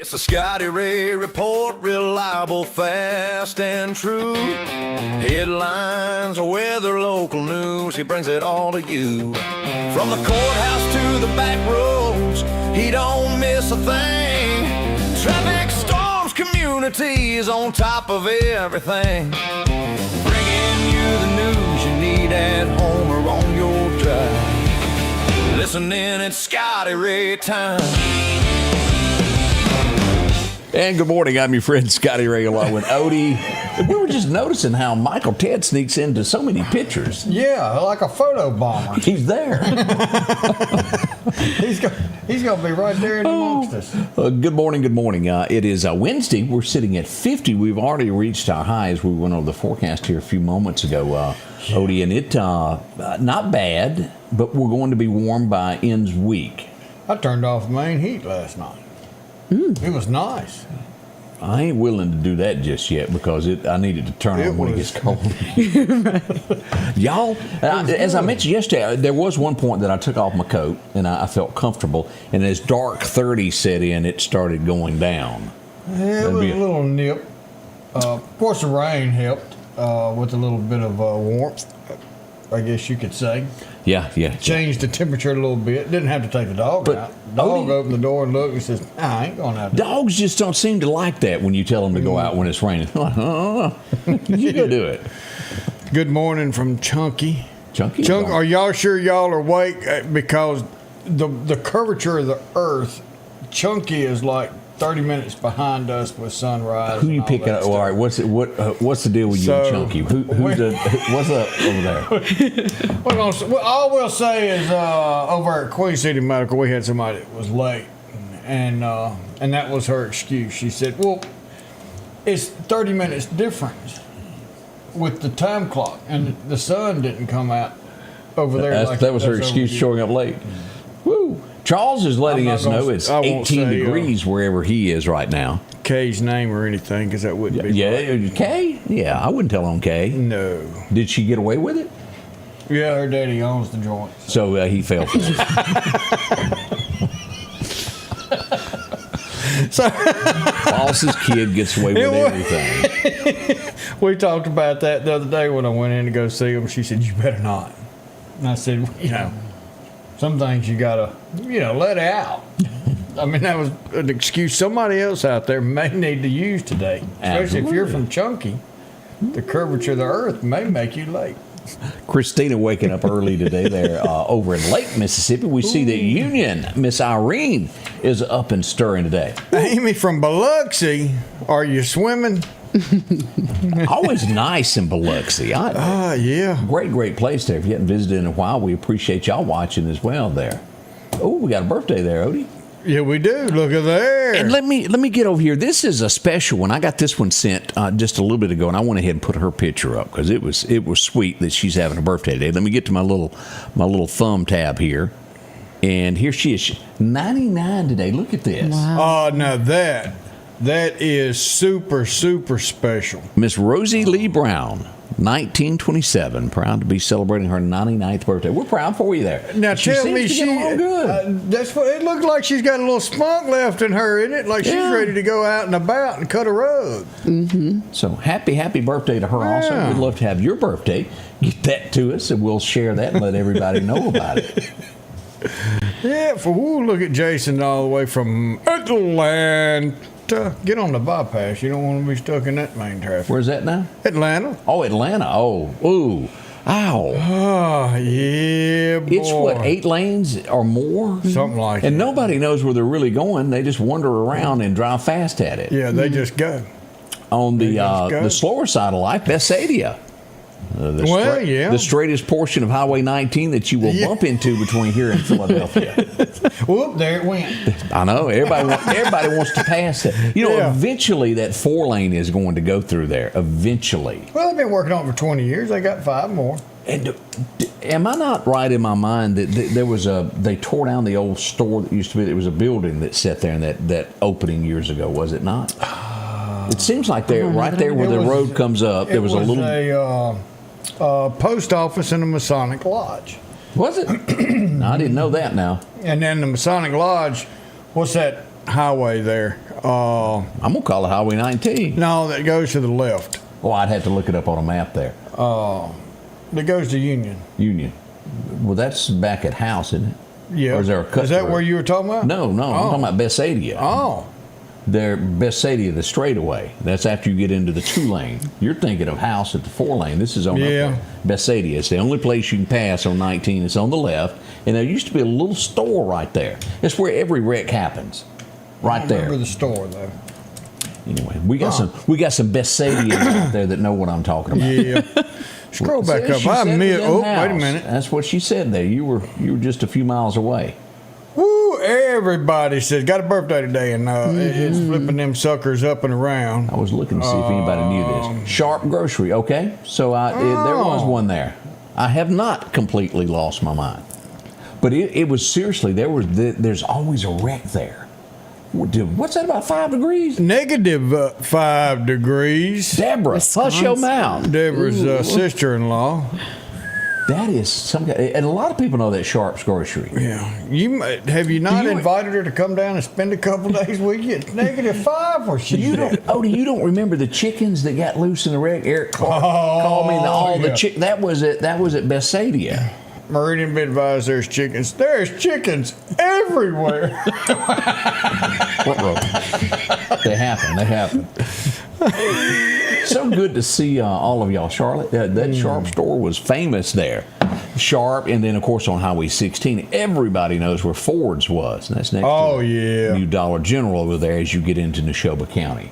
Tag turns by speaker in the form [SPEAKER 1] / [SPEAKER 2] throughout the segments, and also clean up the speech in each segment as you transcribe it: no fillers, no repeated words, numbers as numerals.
[SPEAKER 1] It's a Scotty Ray report, reliable, fast, and true. Headlines, weather, local news, he brings it all to you. From the courthouse to the back roads, he don't miss a thing. Traffic storms, community is on top of everything. Bringing you the news you need at home or on your drive. Listen in, it's Scotty Ray time.
[SPEAKER 2] And good morning, I'm your friend Scotty Ray along with Odie. We were just noticing how Michael Ted sneaks into so many pictures.
[SPEAKER 3] Yeah, like a photo bomber.
[SPEAKER 2] He's there.
[SPEAKER 3] He's going to be right there amongst us.
[SPEAKER 2] Good morning. It is Wednesday. We're sitting at 50. We've already reached our highs. We went over the forecast here a few moments ago, Odie, and it not bad, but we're going to be warm by ends week.
[SPEAKER 3] I turned off the main heat last night. It was nice.
[SPEAKER 2] I ain't willing to do that just yet because I needed to turn on when it gets cold. Y'all, as I mentioned yesterday, there was one point that I took off my coat and I felt comfortable, and as dark 30 set in, it started going down.
[SPEAKER 3] Yeah, it was a little nip. Of course, the rain helped with a little bit of warmth, I guess you could say.
[SPEAKER 2] Yeah.
[SPEAKER 3] Changed the temperature a little bit. Didn't have to take the dog out. Dog opened the door and looked and says, I ain't going out there.
[SPEAKER 2] Dogs just don't seem to like that when you tell them to go out when it's raining. You can do it.
[SPEAKER 3] Good morning from Chunky.
[SPEAKER 2] Chunky?
[SPEAKER 3] Are y'all sure y'all are awake? Because the curvature of the earth, Chunky is like 30 minutes behind us with sunrise.
[SPEAKER 2] Who you picking up? All right, what's the deal with you and Chunky? What's up over there?
[SPEAKER 3] All we'll say is over at Queen City Medical, we had somebody that was late, and that was her excuse. She said, "Well, it's 30 minutes difference with the time clock, and the sun didn't come out over there."
[SPEAKER 2] That was her excuse, showing up late. Woo! Charles is letting us know it's 18 degrees wherever he is right now.
[SPEAKER 3] Kay's name or anything, because that wouldn't be right.
[SPEAKER 2] Kay? Yeah, I wouldn't tell on Kay.
[SPEAKER 3] No.
[SPEAKER 2] Did she get away with it?
[SPEAKER 3] Yeah, her daddy owns the joint.
[SPEAKER 2] So he fell for it. Boss's kid gets away with everything.
[SPEAKER 3] We talked about that the other day when I went in to go see him. She said, "You better not." And I said, some things you gotta, let out. I mean, that was an excuse somebody else out there may need to use today. Especially if you're from Chunky. The curvature of the earth may make you late.
[SPEAKER 2] Christina waking up early today there over in Lake, Mississippi. We see that Union, Miss Irene, is up and stirring today.
[SPEAKER 3] Amy from Biloxi, are you swimming?
[SPEAKER 2] Always nice in Biloxi.
[SPEAKER 3] Yeah.
[SPEAKER 2] Great place there. If you haven't visited in a while, we appreciate y'all watching as well there. Oh, we got a birthday there, Odie.
[SPEAKER 3] Yeah, we do. Look at there.
[SPEAKER 2] And let me get over here. This is a special one. I got this one sent just a little bit ago, and I went ahead and put her picture up because it was sweet that she's having a birthday today. Let me get to my little thumb tab here, and here she is, 99 today. Look at this.
[SPEAKER 3] Wow. Oh, now that is super, super special.
[SPEAKER 2] Miss Rosie Lee Brown, 1927, proud to be celebrating her 99th birthday. We're proud for you there.
[SPEAKER 3] Now tell me, that's what it looks like. She's got a little spunk left in her, isn't it? Like she's ready to go out and about and cut a rug.
[SPEAKER 2] Mm-hmm. So happy birthday to her. Also, we'd love to have your birthday. Get that to us, and we'll share that and let everybody know about it.
[SPEAKER 3] Yeah, look at Jason all the way from Atlanta. Get on the bypass. You don't want to be stuck in that main traffic.
[SPEAKER 2] Where's that now?
[SPEAKER 3] Atlanta.
[SPEAKER 2] Oh, Atlanta. Oh, ooh. Ow.
[SPEAKER 3] Oh, yeah, boy.
[SPEAKER 2] It's what, 8 lanes or more?
[SPEAKER 3] Something like that.
[SPEAKER 2] And nobody knows where they're really going. They just wander around and drive fast at it.
[SPEAKER 3] Yeah, they just go.
[SPEAKER 2] On the slower side of life, Besadia. The straightest portion of Highway 19 that you will bump into between here and Philadelphia.
[SPEAKER 3] Whoop, there it went.
[SPEAKER 2] I know. Everybody wants to pass it. Eventually that 4-lane is going to go through there. Eventually.
[SPEAKER 3] Well, they've been working on it for 20 years. They got 5 more.
[SPEAKER 2] And am I not right in my mind that they tore down the old store that used to be, it was a building that sat there in that opening years ago, was it not? It seems like right there where the road comes up, there was a little
[SPEAKER 3] post office and a Masonic Lodge.
[SPEAKER 2] Was it? No, I didn't know that now.
[SPEAKER 3] And then the Masonic Lodge, what's that highway there.
[SPEAKER 2] I'm gonna call it Highway 19.
[SPEAKER 3] No, that goes to the left.
[SPEAKER 2] Oh, I'd have to look it up on a map there.
[SPEAKER 3] That goes to Union.
[SPEAKER 2] Union. Well, that's back at House, isn't it?
[SPEAKER 3] Yeah.
[SPEAKER 2] Or is there a cut
[SPEAKER 3] Is that
[SPEAKER 2] through?
[SPEAKER 3] where you were talking about?
[SPEAKER 2] No, I'm talking about Besadia.
[SPEAKER 3] Oh.
[SPEAKER 2] They're Besadia, the straightaway. That's after you get into the 2-lane. You're thinking of House at the 4-lane. This is on up there. Besadia. It's the only place you can pass on 19. It's on the left. And there used to be a little store right there. That's where every wreck happens. Right
[SPEAKER 3] I
[SPEAKER 2] there.
[SPEAKER 3] remember the store though.
[SPEAKER 2] Anyway, we got some Besadians out there that know what I'm talking about.
[SPEAKER 3] Yeah. Scroll back up.
[SPEAKER 2] She
[SPEAKER 3] I
[SPEAKER 2] said
[SPEAKER 3] admit.
[SPEAKER 2] within
[SPEAKER 3] Oh,
[SPEAKER 2] house.
[SPEAKER 3] wait a minute.
[SPEAKER 2] That's what she said there. You were just a few miles away.
[SPEAKER 3] Woo! Everybody says got a birthday today, and it's flipping them suckers up and around.
[SPEAKER 2] I was looking to see if anybody knew this. Sharp Grocery. Okay, so there was one there. I have not completely lost my mind, but it was seriously there's always a wreck there. What's that about 5 degrees?
[SPEAKER 3] Negative 5 degrees.
[SPEAKER 2] Deborah, hush your mouth.
[SPEAKER 3] Deborah's sister-in-law.
[SPEAKER 2] That is some, and a lot of people know that Sharp's Grocery.
[SPEAKER 3] Yeah. Have you not invited her to come down and spend a couple days with you? It's -5 or she.
[SPEAKER 2] You don't remember the chickens that got loose in the wreck? Eric Clark called me the chick. That was at Besadia.
[SPEAKER 3] Meridian been advised there's chickens. There's chickens everywhere.
[SPEAKER 2] What road? They happen. So good to see all of y'all, Charlotte. That Sharp store was famous there. Sharp, and then of course on Highway 16, everybody knows where Ford's was. And that's next to the new Dollar General over there as you get into Neshoba County.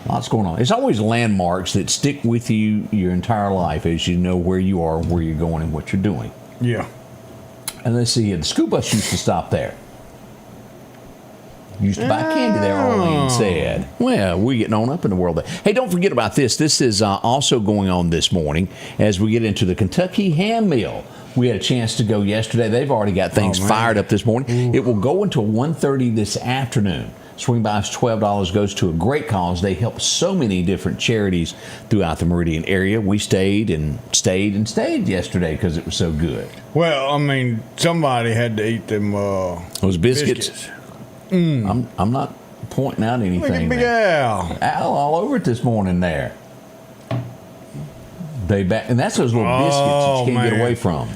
[SPEAKER 2] Lots going on. It's always landmarks that stick with you your entire life as you know where you are, where you're going, and what you're doing.
[SPEAKER 3] Yeah.
[SPEAKER 2] And let's see here. The school bus used to stop there. Used to buy candy there, Arlene said. Well, we're getting on up in the world there. Hey, don't forget about this. This is also going on this morning as we get into the Kentucky Ham Mill. We had a chance to go yesterday. They've already got things fired up this morning. Ooh. It will go until 1:30 this afternoon. Swing by is $12, goes to a great cause. They help so many different charities throughout the Meridian area. We stayed yesterday because it was so good.
[SPEAKER 3] Well, I mean, somebody had to eat them
[SPEAKER 2] those biscuits. I'm not pointing out anything.
[SPEAKER 3] Look at Big Al.
[SPEAKER 2] Al all over it this morning there. And that's those little biscuits that you can't get away from.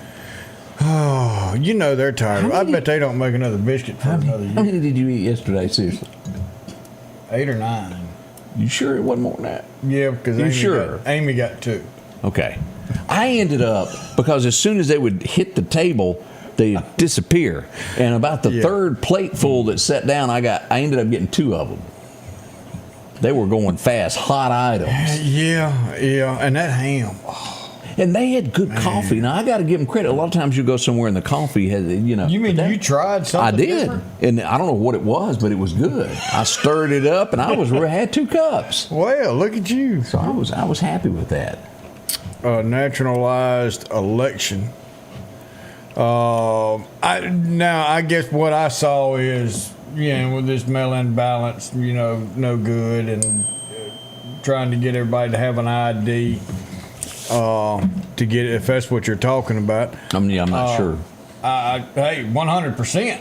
[SPEAKER 3] Oh, you know they're tired. I bet they don't make another biscuit for another year.
[SPEAKER 2] How many did you eat yesterday, seriously?
[SPEAKER 3] 8 or 9.
[SPEAKER 2] You sure it wasn't more than that?
[SPEAKER 3] Yeah, because Amy got 2.
[SPEAKER 2] Okay. I ended up, because as soon as they would hit the table, they'd disappear. And about the third plateful that sat down, I ended up getting 2 of them. They were going fast, hot items.
[SPEAKER 3] Yeah, and that ham.
[SPEAKER 2] And they had good coffee. Now, I got to give them credit. A lot of times you go somewhere and the coffee has,
[SPEAKER 3] You mean you tried something
[SPEAKER 2] I did.
[SPEAKER 3] different?
[SPEAKER 2] And I don't know what it was, but it was good. I stirred it up, and I had 2 cups.
[SPEAKER 3] Well, look at you.
[SPEAKER 2] So I was happy with that.
[SPEAKER 3] Nationalized election. I guess what I saw is, with this mail-in ballots, no good, and trying to get everybody to have an ID. To get it, if that's what you're talking about.
[SPEAKER 2] I'm not sure.
[SPEAKER 3] Hey, 100%.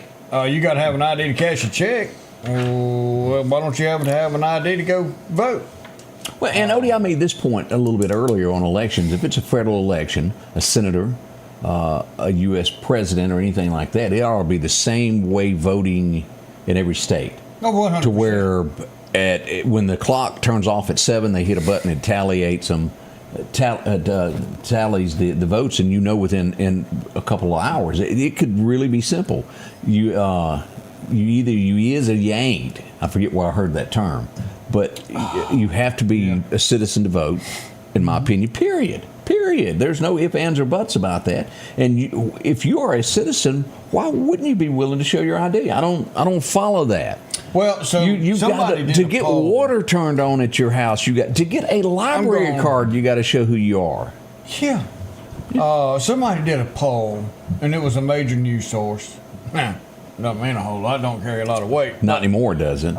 [SPEAKER 3] You got to have an ID to cash a check. Well, why don't you have an ID to go vote?
[SPEAKER 2] Well, and Odie, I made this point a little bit earlier on elections. If it's a federal election, a senator, a U.S. president, or anything like that, it ought to be the same way voting in every state.
[SPEAKER 3] Oh, 100%.
[SPEAKER 2] To where when the clock turns off at 7, they hit a button and tallies the votes, and within a couple of hours. It could really be simple. You either you is or you ain't. I forget where I heard that term, but you have to be a citizen to vote, in my opinion. Period. There's no ifs, ands, or buts about that. And if you are a citizen, why wouldn't you be willing to show your ID? I don't follow that.
[SPEAKER 3] Well, so
[SPEAKER 2] you've got to get water turned on at your house. You got to get a library card. You got to show who you are.
[SPEAKER 3] Yeah. Somebody did a poll, and it was a major news source. Now, doesn't mean a whole lot. Don't carry a lot of weight.
[SPEAKER 2] Not anymore, does it?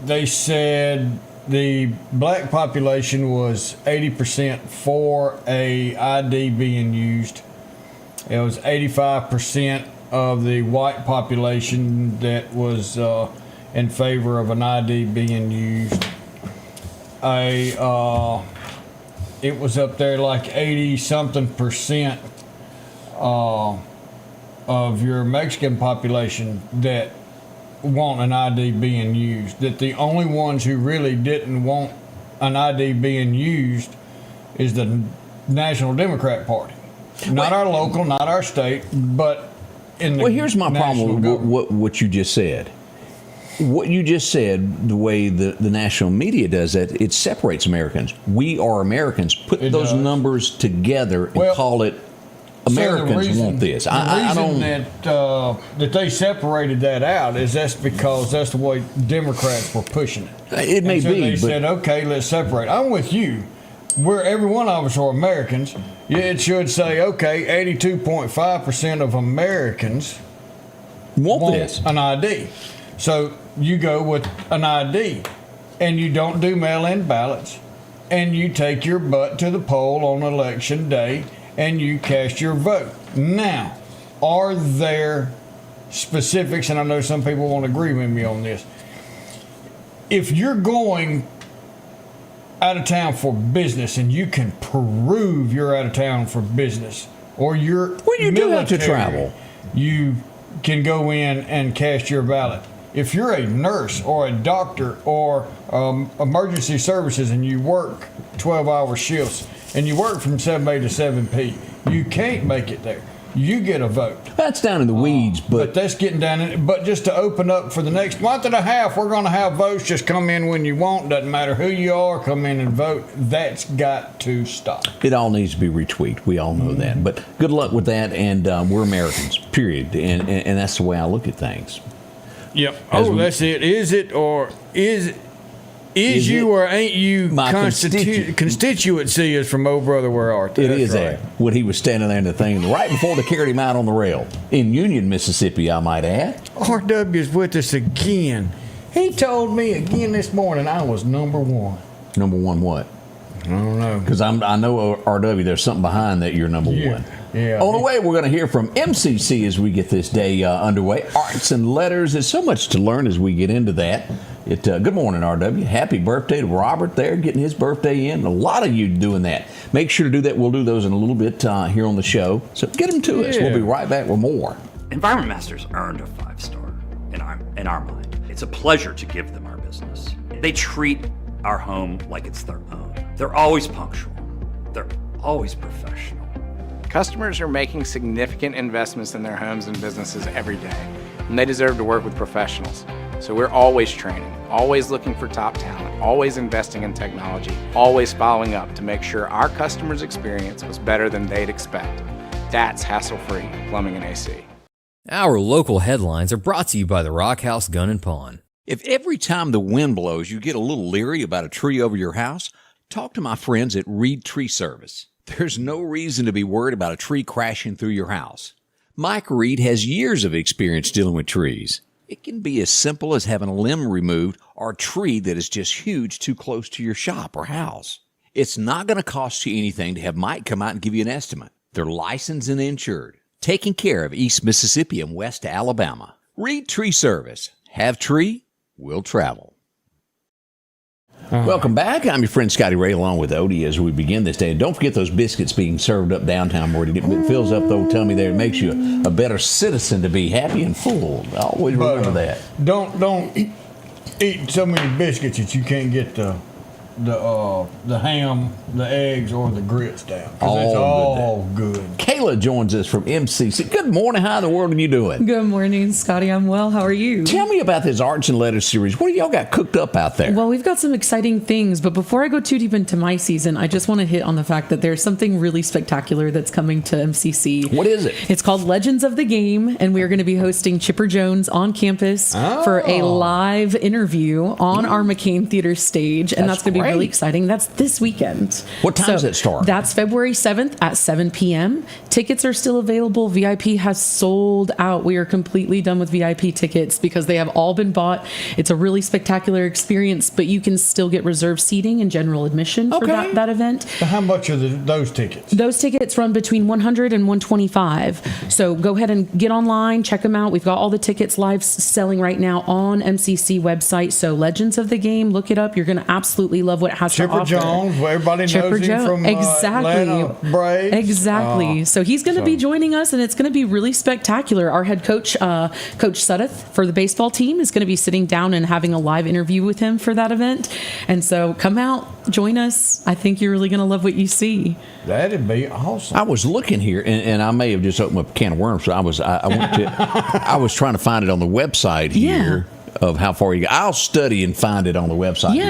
[SPEAKER 3] They said the black population was 80% for a ID being used. It was 85% of the white population that was in favor of an ID being used. It was up there like 80-something% of your Mexican population that want an ID being used. That the only ones who really didn't want an ID being used is the National Democrat Party. Not our local, not our state, but in the
[SPEAKER 2] Well, here's my problem with
[SPEAKER 3] government.
[SPEAKER 2] what you just said. What you just said, the way the national media does that, it separates Americans. We are Americans. Put those numbers together and call it Americans want this.
[SPEAKER 3] The reason that they separated that out is that's because that's the way Democrats were pushing it.
[SPEAKER 2] It may
[SPEAKER 3] so
[SPEAKER 2] be.
[SPEAKER 3] They said, okay, let's separate. I'm with you. We're every one of us are Americans. Yeah, it should say, okay, 82.5% of Americans
[SPEAKER 2] want this.
[SPEAKER 3] an ID. So you go with an ID, and you don't do mail-in ballots, and you take your butt to the poll on election day, and you cast your vote. Now, are there specifics, and I know some people won't agree with me on this. If you're going out of town for business and you can prove you're out of town for business, or you're
[SPEAKER 2] you do have to travel,
[SPEAKER 3] you can go in and cast your ballot. If you're a nurse or a doctor or emergency services and you work 12-hour shifts and you work from 7A to 7P, you can't make it there. You get a vote.
[SPEAKER 2] That's down in the weeds,
[SPEAKER 3] but that's getting down in it. But just to open up for the next month and a half, we're going to have votes. Just come in when you want. Doesn't matter who you are. Come in and vote. That's got to stop.
[SPEAKER 2] It all needs to be retweaked. We all know that. But good luck with that. And we're Americans, period. And that's the way I look at things.
[SPEAKER 3] Yep. That's it. Is it or is you or ain't you
[SPEAKER 2] my
[SPEAKER 3] constituency is from Oh Brother Where Art Thou?
[SPEAKER 2] It is right. When he was standing there in the thing right before they carried him out on the rail in Union, Mississippi, I might add.
[SPEAKER 3] RW's with us again. He told me again this morning I was number one.
[SPEAKER 2] Number one what?
[SPEAKER 3] I don't know.
[SPEAKER 2] Because I know RW, there's something behind that you're number one.
[SPEAKER 3] Yeah.
[SPEAKER 2] On the way, we're going to hear from MCC as we get this day underway. Arts and letters. There's so much to learn as we get into that. Good morning, RW. Happy birthday to Robert there, getting his birthday in. A lot of you doing that. Make sure to do that. We'll do those in a little bit here on the show. So get them to us. We'll be right back with more.
[SPEAKER 4] Environment Masters earned a 5-star in our mind. It's a pleasure to give them our business. They treat our home like it's their own. They're always punctual. They're always professional.
[SPEAKER 5] Customers are making significant investments in their homes and businesses every day, and they deserve to work with professionals. So we're always training, always looking for top talent, always investing in technology, always following up to make sure our customers' experience was better than they'd expect. That's hassle-free plumbing and AC.
[SPEAKER 6] Our local headlines are brought to you by the Rock House Gun and Pawn.
[SPEAKER 2] If every time the wind blows you get a little leery about a tree over your house, talk to my friends at Reed Tree Service. There's no reason to be worried about a tree crashing through your house. Mike Reed has years of experience dealing with trees. It can be as simple as having a limb removed or a tree that is just huge too close to your shop or house. It's not going to cost you anything to have Mike come out and give you an estimate. They're licensed and insured, taking care of East Mississippi and West Alabama. Reed Tree Service. Have tree, will travel. Welcome back. I'm your friend Scotty Ray along with Odie as we begin this day. And don't forget those biscuits being served up downtown where it fills up, though. Tell me there, it makes you a better citizen to be happy and full. Always remember that.
[SPEAKER 3] Don't eat so many biscuits that you can't get the ham, the eggs, or the grits down. Because it's all good.
[SPEAKER 2] Kayla joins us from MCC. Good morning. How in the world are you doing?
[SPEAKER 7] Good morning, Scotty. I'm well. How are you?
[SPEAKER 2] Tell me about this Arts and Letters series. What do y'all got cooked up out there?
[SPEAKER 7] Well, we've got some exciting things, but before I go too deep into my season, I just want to hit on the fact that there's something really spectacular that's coming to MCC.
[SPEAKER 2] What is it?
[SPEAKER 7] It's called Legends of the Game, and we are going to be hosting Chipper Jones on campus for a live interview on our McCain Theater stage, and that's going to be
[SPEAKER 2] Great.
[SPEAKER 7] really exciting. That's this weekend.
[SPEAKER 2] What time does it start?
[SPEAKER 7] That's February 7th at 7 p.m. Tickets are still available. VIP has sold out. We are completely done with VIP tickets because they have all been bought. It's a really spectacular experience, but you can still get reserved seating and general admission for that event.
[SPEAKER 3] So how much are those tickets?
[SPEAKER 7] Those tickets run between $100 and $125. So go ahead and get online, check them out. We've got all the tickets live selling right now on MCC website. So Legends of the Game, look it up. You're going to absolutely love what it has
[SPEAKER 3] Chipper
[SPEAKER 7] to offer.
[SPEAKER 3] Jones, everybody knows him from Atlanta Braves.
[SPEAKER 7] Exactly. So he's going to be joining us, and it's going to be really spectacular. Our head coach, Coach Suddeth, for the baseball team, is going to be sitting down and having a live interview with him for that event. And so come out, join us. I think you're really going to love what you see.
[SPEAKER 3] That'd be awesome.
[SPEAKER 2] I was looking here, and I may have just opened up a can of worms. So I was trying to find it on the website here. Of how far you go. I'll study and find it on the website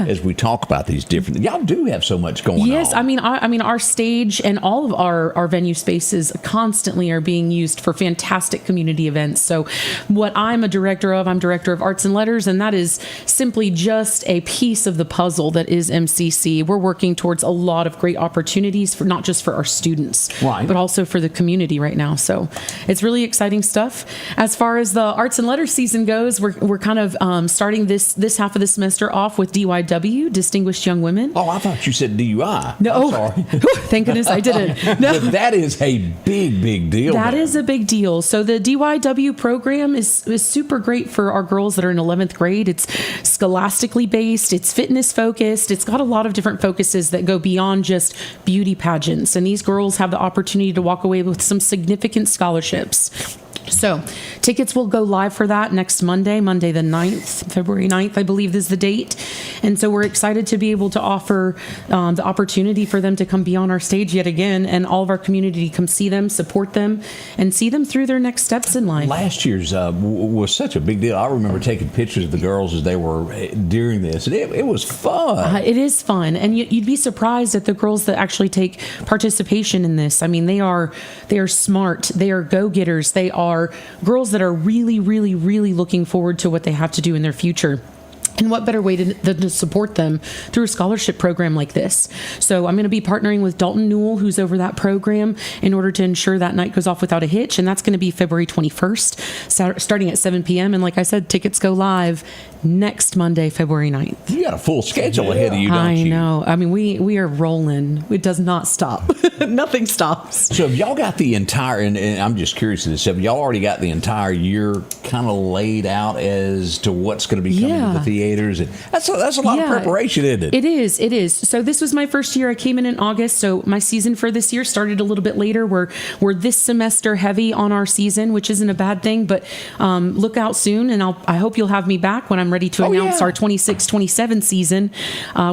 [SPEAKER 2] as we talk about these different. Y'all do have so much going on.
[SPEAKER 7] Yes, I mean our stage and all of our venue spaces constantly are being used for fantastic community events. So what I'm director of Arts and Letters, and that is simply just a piece of the puzzle that is MCC. We're working towards a lot of great opportunities for not just for our students, but also for the community right now. So it's really exciting stuff. As far as the Arts and Letters season goes, we're kind of starting this half of the semester off with DYW, Distinguished Young Women.
[SPEAKER 2] Oh, I thought you said DUI.
[SPEAKER 7] No,
[SPEAKER 2] I'm sorry.
[SPEAKER 7] Thank goodness I didn't. No.
[SPEAKER 2] But that is a big deal.
[SPEAKER 7] That is a big deal. So the DYW program is super great for our girls that are in 11th grade. It's scholastically based. It's fitness focused. It's got a lot of different focuses that go beyond just beauty pageants. And these girls have the opportunity to walk away with some significant scholarships. So tickets will go live for that next Monday the 9th, February 9th, I believe is the date. And so we're excited to be able to offer the opportunity for them to come be on our stage yet again, and all of our community come see them, support them, and see them through their next steps in life.
[SPEAKER 2] Last year's was such a big deal. I remember taking pictures of the girls as they were during this. And it was fun.
[SPEAKER 7] It is fun. And you'd be surprised at the girls that actually take participation in this. I mean, they are smart. They are go-getters. They are girls that are really looking forward to what they have to do in their future. And what better way than to support them through a scholarship program like this? So I'm going to be partnering with Dalton Newell, who's over that program, in order to ensure that night goes off without a hitch. And that's going to be February 21st, starting at 7 p.m. And like I said, tickets go live next Monday, February 9th.
[SPEAKER 2] You got a full schedule ahead of you, don't you?
[SPEAKER 7] I know. I mean, we are rolling. It does not stop. Nothing stops.
[SPEAKER 2] So have y'all got the entire, and I'm just curious of this, have y'all already got the entire year kind of laid out as to what's going to be coming to the theaters? And that's a lot of preparation, isn't it?
[SPEAKER 7] It is. So this was my first year. I came in August. So my season for this year started a little bit later. We're this semester heavy on our season, which isn't a bad thing, but look out soon. And I hope you'll have me back when I'm ready to announce our 26-27 season,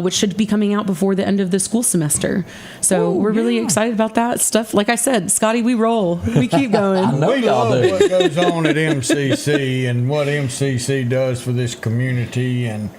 [SPEAKER 7] which should be coming out before the end of the school semester. So we're really excited about that stuff. Like I said, Scotty, we roll. We keep going.
[SPEAKER 2] I know
[SPEAKER 3] We
[SPEAKER 2] y'all
[SPEAKER 3] love
[SPEAKER 2] do.
[SPEAKER 3] what goes on at MCC and what MCC does for this community, and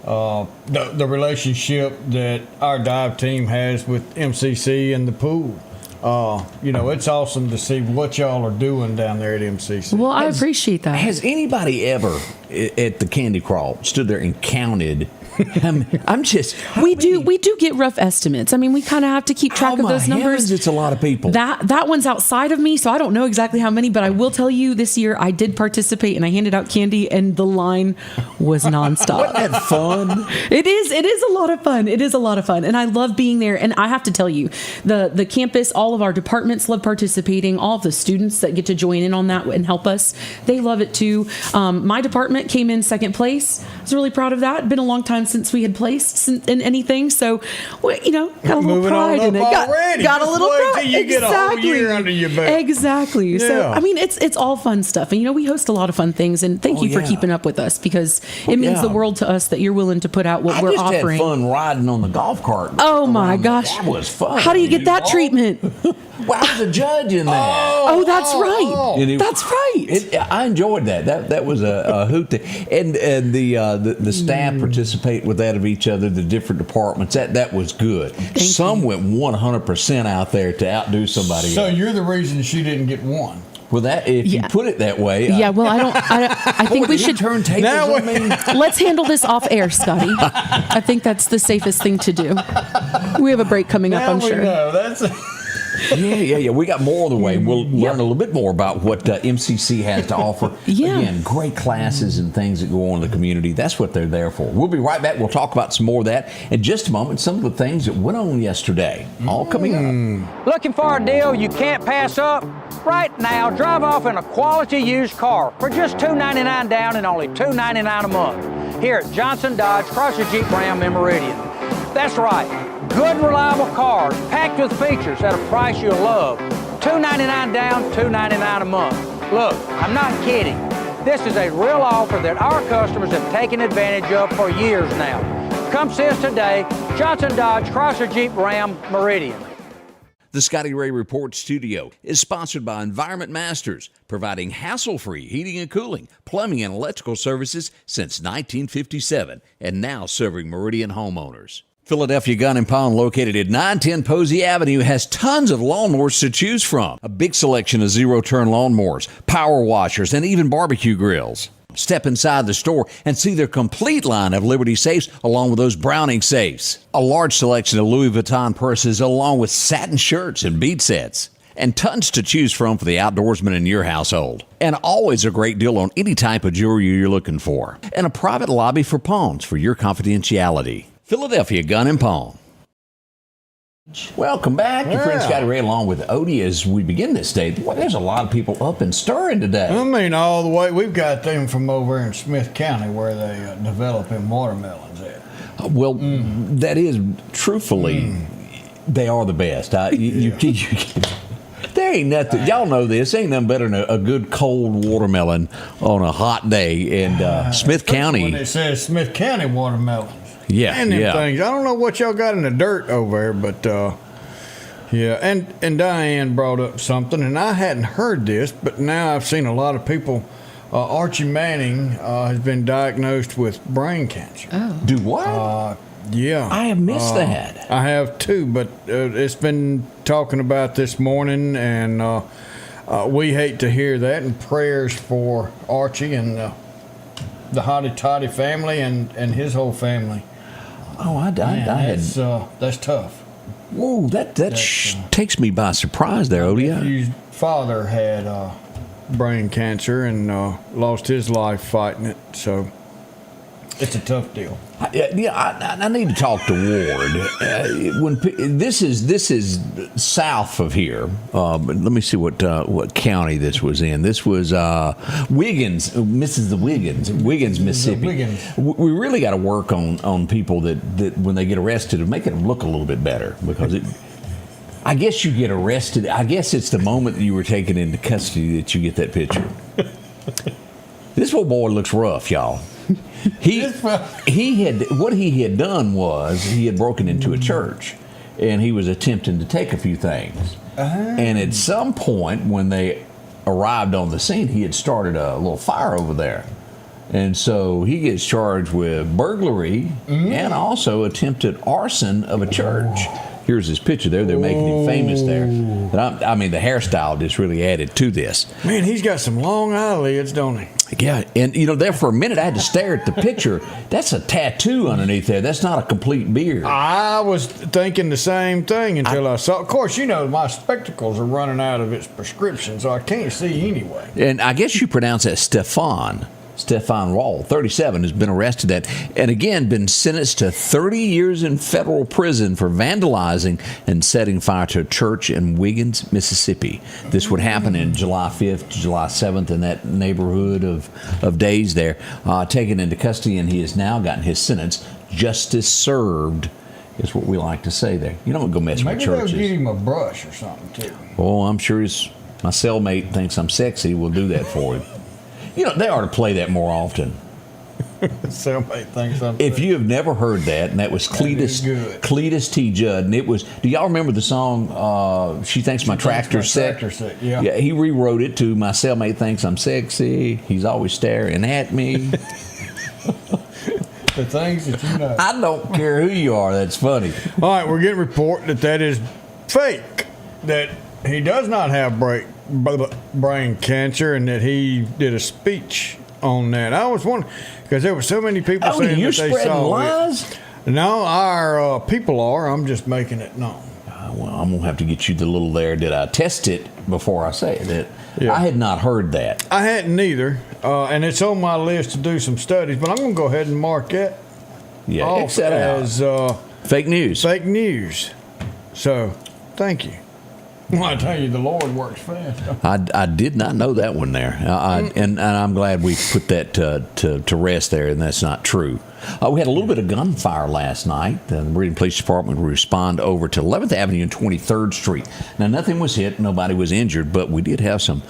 [SPEAKER 3] the relationship that our dive team has with MCC and the pool. It's awesome to see what y'all are doing down there at MCC.
[SPEAKER 7] Well, I appreciate that.
[SPEAKER 2] Has anybody ever at the Candy Crawl stood there and counted? We do get rough estimates. I mean, we kind of have to keep track of those numbers. Heavens, it's a lot of people.
[SPEAKER 7] That one's outside of me, so I don't know exactly how many, but I will tell you this year I did participate and I handed out candy and the line was nonstop.
[SPEAKER 2] Wasn't that fun?
[SPEAKER 7] It is a lot of fun. It is a lot of fun. And I love being there. And I have to tell you, the campus, all of our departments love participating. All of the students that get to join in on that and help us, they love it too. My department came in second place. I was really proud of that. It'd been a long time since we had placed in anything. So, got a little pride in it. Got a little pride.
[SPEAKER 3] Till you get a whole year under your belt.
[SPEAKER 7] Exactly.
[SPEAKER 3] Yeah.
[SPEAKER 7] So, I mean, it's all fun stuff. And, we host a lot of fun things. And thank you for keeping up with us, because it means the world to us that you're willing to put out what we're offering.
[SPEAKER 2] I just had fun riding on the golf cart.
[SPEAKER 7] Oh, my gosh.
[SPEAKER 2] That was fun.
[SPEAKER 7] How do you get that treatment?
[SPEAKER 2] Well, I was a judge in that.
[SPEAKER 7] Oh, that's right. That's right.
[SPEAKER 2] I enjoyed that. That was a hoot. And the staff participate with that of each other, the different departments. That was good. Some went 100% out there to outdo somebody
[SPEAKER 3] So
[SPEAKER 2] else.
[SPEAKER 3] you're the reason she didn't get one.
[SPEAKER 2] Well, that if you
[SPEAKER 7] Yeah.
[SPEAKER 2] put it that way,
[SPEAKER 7] Yeah, well, I think we should
[SPEAKER 2] turn tables
[SPEAKER 3] Now
[SPEAKER 2] on me.
[SPEAKER 7] let's handle this off air, Scotty. I think that's the safest thing to do. We have a break coming up,
[SPEAKER 3] Now
[SPEAKER 7] I'm
[SPEAKER 3] we
[SPEAKER 7] sure.
[SPEAKER 3] know. That's
[SPEAKER 2] Yeah. We got more on the way. We'll learn a little bit more about what MCC has to offer.
[SPEAKER 7] Yeah.
[SPEAKER 2] Again, great classes and things that go on in the community. That's what they're there for. We'll be right back. We'll talk about some more of that in just a moment. Some of the things that went on yesterday. All coming up.
[SPEAKER 8] Looking for a deal you can't pass up? Right now, drive off in a quality used car for just $299 down and only $299 a month here at Johnson Dodge Chrysler Jeep Ram in Meridian. That's right, good and reliable cars packed with features at a price you'll love. $299 down, $299 a month. Look, I'm not kidding. This is a real offer that our customers have taken advantage of for years now. Come see us today, Johnson Dodge Chrysler Jeep Ram Meridian.
[SPEAKER 2] The Scotty Ray Report studio is sponsored by Environment Masters, providing hassle-free heating and cooling, plumbing and electrical services since 1957, and now serving Meridian homeowners. Philadelphia Gun and Pawn, located at 910 Posey Avenue, has tons of lawnmowers to choose from. A big selection of zero-turn lawnmowers, power washers, and even barbecue grills. Step inside the store and see their complete line of Liberty safes along with those Browning safes. A large selection of Louis Vuitton purses along with satin shirts and bead sets. And tons to choose from for the outdoorsman in your household. And always a great deal on any type of jewelry you're looking for. And a private lobby for pawns for your confidentiality. Philadelphia Gun and Pawn. Welcome back. Your friend Scotty Ray along with Odie as we begin this day. Boy, there's a lot of people up and stirring today.
[SPEAKER 3] I mean, all the way. We've got them from over in Smith County where they developing watermelons at.
[SPEAKER 2] Well, that is, truthfully, they are the best. There ain't nothing. Y'all know this. Ain't nothing better than a good cold watermelon on a hot day. And Smith County.
[SPEAKER 3] When it says Smith County watermelons.
[SPEAKER 2] Yeah,
[SPEAKER 3] And them
[SPEAKER 2] yeah.
[SPEAKER 3] things. I don't know what y'all got in the dirt over there, but yeah. And Diane brought up something, and I hadn't heard this, but now I've seen a lot of people. Archie Manning has been diagnosed with brain cancer.
[SPEAKER 2] Do what?
[SPEAKER 3] Yeah.
[SPEAKER 2] I have missed that.
[SPEAKER 3] I have too, but it's been talking about this morning, and we hate to hear that. And prayers for Archie and the Hotty Toddy family and his whole family.
[SPEAKER 2] Oh, I had.
[SPEAKER 3] That's tough.
[SPEAKER 2] Whoa, that takes me by surprise there, Odie.
[SPEAKER 3] His father had brain cancer and lost his life fighting it, so it's a tough deal.
[SPEAKER 2] I need to talk to Ward. This is south of here. But let me see what county this was in. This was Wiggins, Mrs. Wiggins, Mississippi.
[SPEAKER 3] Wiggins.
[SPEAKER 2] We really got to work on people that when they get arrested, to make them look a little bit better, because I guess you get arrested. I guess it's the moment that you were taken into custody that you get that picture. This little boy looks rough, y'all. He had done was he had broken into a church, and he was attempting to take a few things. And at some point when they arrived on the scene, he had started a little fire over there. And so he gets charged with burglary and also attempted arson of a church. Here's his picture there. They're making him famous there. But I mean, the hairstyle just really added to this.
[SPEAKER 3] Man, he's got some long eyelids, don't he?
[SPEAKER 2] Yeah, and there for a minute I had to stare at the picture. That's a tattoo underneath there. That's not a complete beard.
[SPEAKER 3] I was thinking the same thing until I saw. Of course, my spectacles are running out of its prescription, so I can't see anyway.
[SPEAKER 2] And I guess you pronounce that Stefan Wall, 37, has been arrested and again been sentenced to 30 years in federal prison for vandalizing and setting fire to a church in Wiggins, Mississippi. This would happen in July 5th to July 7th in that neighborhood of days there. Taken into custody, and he has now gotten his sentence. Justice served is what we like to say there. You don't go mess with churches.
[SPEAKER 3] Maybe they'll get him a brush or something, too.
[SPEAKER 2] Oh, I'm sure my cellmate thinks I'm sexy. We'll do that for him. They ought to play that more often.
[SPEAKER 3] Cellmate thinks I'm
[SPEAKER 2] If you have never heard that, and that was Cletus T. Judd, and it was, do y'all remember the song, She Thinks My Tractor's Sick?
[SPEAKER 3] Yeah.
[SPEAKER 2] Yeah, he rewrote it to My Cellmate Thinks I'm Sexy, He's Always Staring at Me.
[SPEAKER 3] The things that you know.
[SPEAKER 2] I don't care who you are, that's funny.
[SPEAKER 3] All right, we're getting a report that is fake. That he does not have brain cancer, and that he did a speech on that. I was wondering because there were so many people saying
[SPEAKER 2] you're
[SPEAKER 3] that they
[SPEAKER 2] spreading
[SPEAKER 3] saw
[SPEAKER 2] lies?
[SPEAKER 3] it. No, our people are. I'm just making it known.
[SPEAKER 2] Well, I'm gonna have to get you the little there. Did I test it before I say it?
[SPEAKER 3] Yeah.
[SPEAKER 2] I had not heard that.
[SPEAKER 3] I hadn't either, and it's on my list to do some studies. But I'm going to go ahead and mark that
[SPEAKER 2] Yeah,
[SPEAKER 3] off
[SPEAKER 2] X that out.
[SPEAKER 3] as
[SPEAKER 2] Fake news.
[SPEAKER 3] fake news. So, thank you. Well, I tell you, the Lord works fast.
[SPEAKER 2] I did not know that one there, and I'm glad we put that to rest there, and that's not true. We had a little bit of gunfire last night. The Meridian Police Department would respond over to 11th Avenue and 23rd Street. Now, nothing was hit, nobody was injured, but we did have some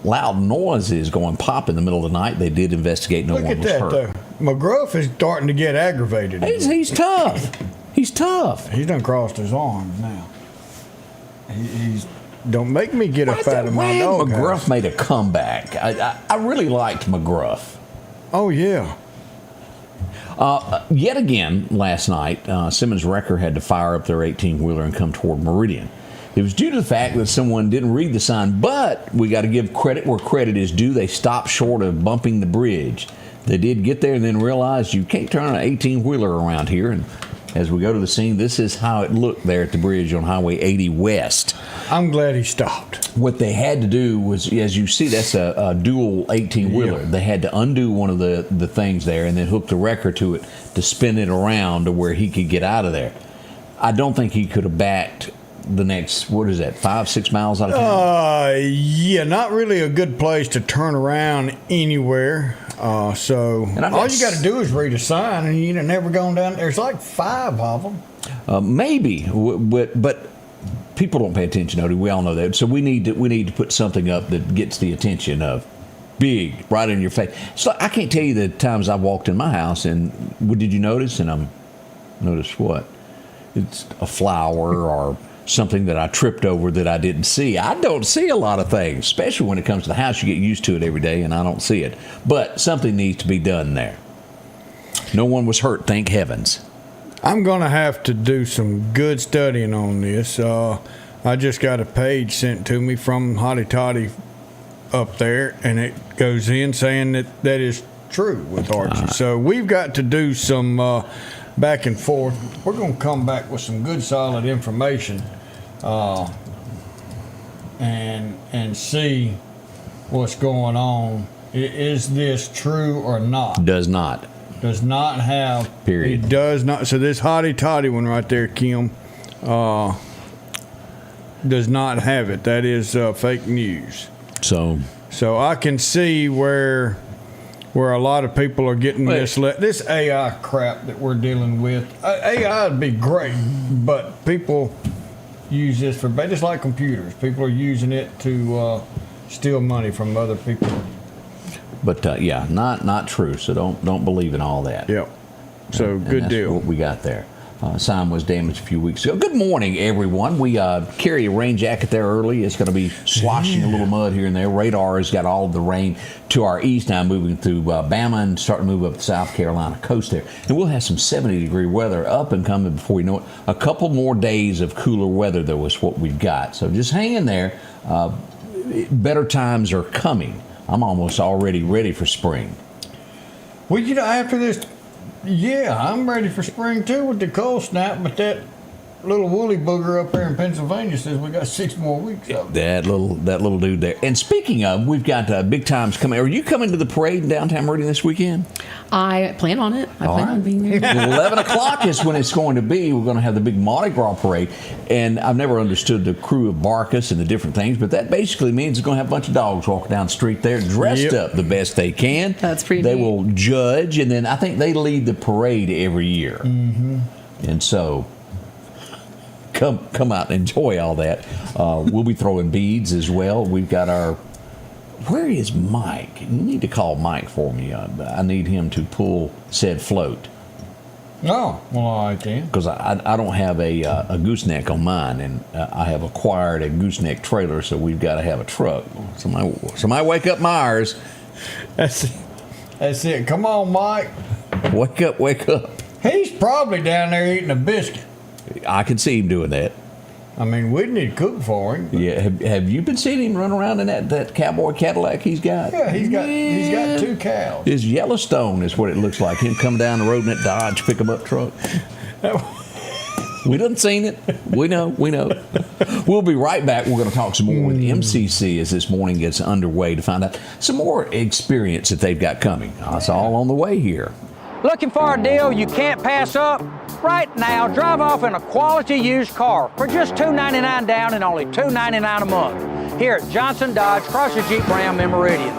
[SPEAKER 2] loud noises going pop in the middle of the night. They did investigate. No
[SPEAKER 3] Look
[SPEAKER 2] one
[SPEAKER 3] at
[SPEAKER 2] was
[SPEAKER 3] that,
[SPEAKER 2] hurt.
[SPEAKER 3] though. McGruff is starting to get aggravated.
[SPEAKER 2] He's tough. He's tough.
[SPEAKER 3] He's done crossed his arms now. He's don't make me get up out of my dog
[SPEAKER 2] McGruff
[SPEAKER 3] house.
[SPEAKER 2] made a comeback. I really liked McGruff.
[SPEAKER 3] Oh, yeah.
[SPEAKER 2] Yet again, last night, Simmons Wrecker had to fire up their 18-wheeler and come toward Meridian. It was due to the fact that someone didn't read the sign, but we got to give credit where credit is due. They stopped short of bumping the bridge. They did get there and then realized you can't turn an 18-wheeler around here. And as we go to the scene, this is how it looked there at the bridge on Highway 80 West.
[SPEAKER 3] I'm glad he stopped.
[SPEAKER 2] What they had to do was, as you see, that's a dual 18-wheeler.
[SPEAKER 3] Yeah.
[SPEAKER 2] They had to undo one of the things there and then hook the wrecker to it to spin it around to where he could get out of there. I don't think he could have backed the next, 5-6 miles out of town?
[SPEAKER 3] Yeah, not really a good place to turn around anywhere. So all you got to do is read a sign, and you'd have never gone down. There's like 5 of them.
[SPEAKER 2] Maybe, but people don't pay attention, Odie. We all know that. So we need to put something up that gets the attention of big, right in your face. So I can't tell you the times I've walked in my house, and what did you notice? And notice what? It's a flower or something that I tripped over that I didn't see. I don't see a lot of things, especially when it comes to the house. You get used to it every day, and I don't see it. But something needs to be done there. No one was hurt, thank heavens.
[SPEAKER 3] I'm going to have to do some good studying on this. I just got a page sent to me from Hotty Toddy up there, and it goes in saying that is true with Archie. So we've got to do some back and forth. We're going to come back with some good, solid information and see what's going on. Is this true or not?
[SPEAKER 2] Does not.
[SPEAKER 3] Does not have.
[SPEAKER 2] Period.
[SPEAKER 3] It does not. So this Hotty Toddy one right there, Kim, does not have it. That is fake news.
[SPEAKER 2] So
[SPEAKER 3] I can see where a lot of people are getting misled. This AI crap that we're dealing with, AI would be great, but people use this for just like computers. People are using it to steal money from other people.
[SPEAKER 2] But not true. So don't believe in all that.
[SPEAKER 3] Yep. So
[SPEAKER 2] And
[SPEAKER 3] good
[SPEAKER 2] that's
[SPEAKER 3] deal.
[SPEAKER 2] What we got there. Sign was damaged a few weeks ago. Good morning, everyone. We carry a rain jacket there early. It's going to be sloshing a little mud here and there. Radar has got all of the rain to our east now, moving through Bama and starting to move up the South Carolina coast there. And we'll have some 70-degree weather up and coming before you know it. A couple more days of cooler weather, though, is what we've got. So just hang in there. Better times are coming. I'm almost already ready for spring.
[SPEAKER 3] Well, after this, yeah, I'm ready for spring too with the cold snap, but that little woolly booger up there in Pennsylvania says we got 6 more weeks of it.
[SPEAKER 2] That little dude there. And speaking of, we've got big times coming. Are you coming to the parade in downtown Meridian this weekend?
[SPEAKER 7] I plan on it. I plan on being there.
[SPEAKER 2] 11 o'clock is when it's going to be. We're going to have the big Mardi Gras parade. And I've never understood the crew of Barkus and the different things, but that basically means it's going to have a bunch of dogs walking down the street there dressed up the best they can.
[SPEAKER 7] That's pretty
[SPEAKER 2] They
[SPEAKER 7] neat.
[SPEAKER 2] will judge, and then I think they lead the parade every year. Mm-hmm. And so come out and enjoy all that. We'll be throwing beads as well. We've got our... Where is Mike? You need to call Mike for me. I need him to pull said float.
[SPEAKER 3] Oh, well, I can.
[SPEAKER 2] Because I don't have a gooseneck on mine, and I have acquired a gooseneck trailer, so we've got to have a truck. Somebody wake up Myers.
[SPEAKER 3] That's it. Come on, Mike.
[SPEAKER 2] Wake up.
[SPEAKER 3] He's probably down there eating a biscuit.
[SPEAKER 2] I can see him doing that.
[SPEAKER 3] I mean, we need to cook for him.
[SPEAKER 2] Yeah, have you been seeing him run around in that cowboy Cadillac he's got?
[SPEAKER 3] Yeah, he's got 2 cows.
[SPEAKER 2] His Yellowstone is what it looks like. Him coming down the road in that Dodge pick-em-up truck. We done seen it. We know. We'll be right back. We're going to talk some more with MCC as this morning gets underway to find out some more experience that they've got coming. It's all on the way here.
[SPEAKER 8] Looking for a deal you can't pass up? Right now, drive off in a quality used car for just $299 down and only $299 a month here at Johnson Dodge Chrysler Jeep Ram in Meridian.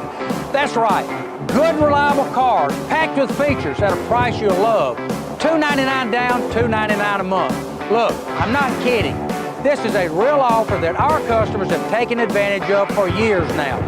[SPEAKER 8] That's right, good reliable cars packed with features at a price you'll love. $299 down, $299 a month. Look, I'm not kidding. This is a real offer that our customers have taken advantage of for years now.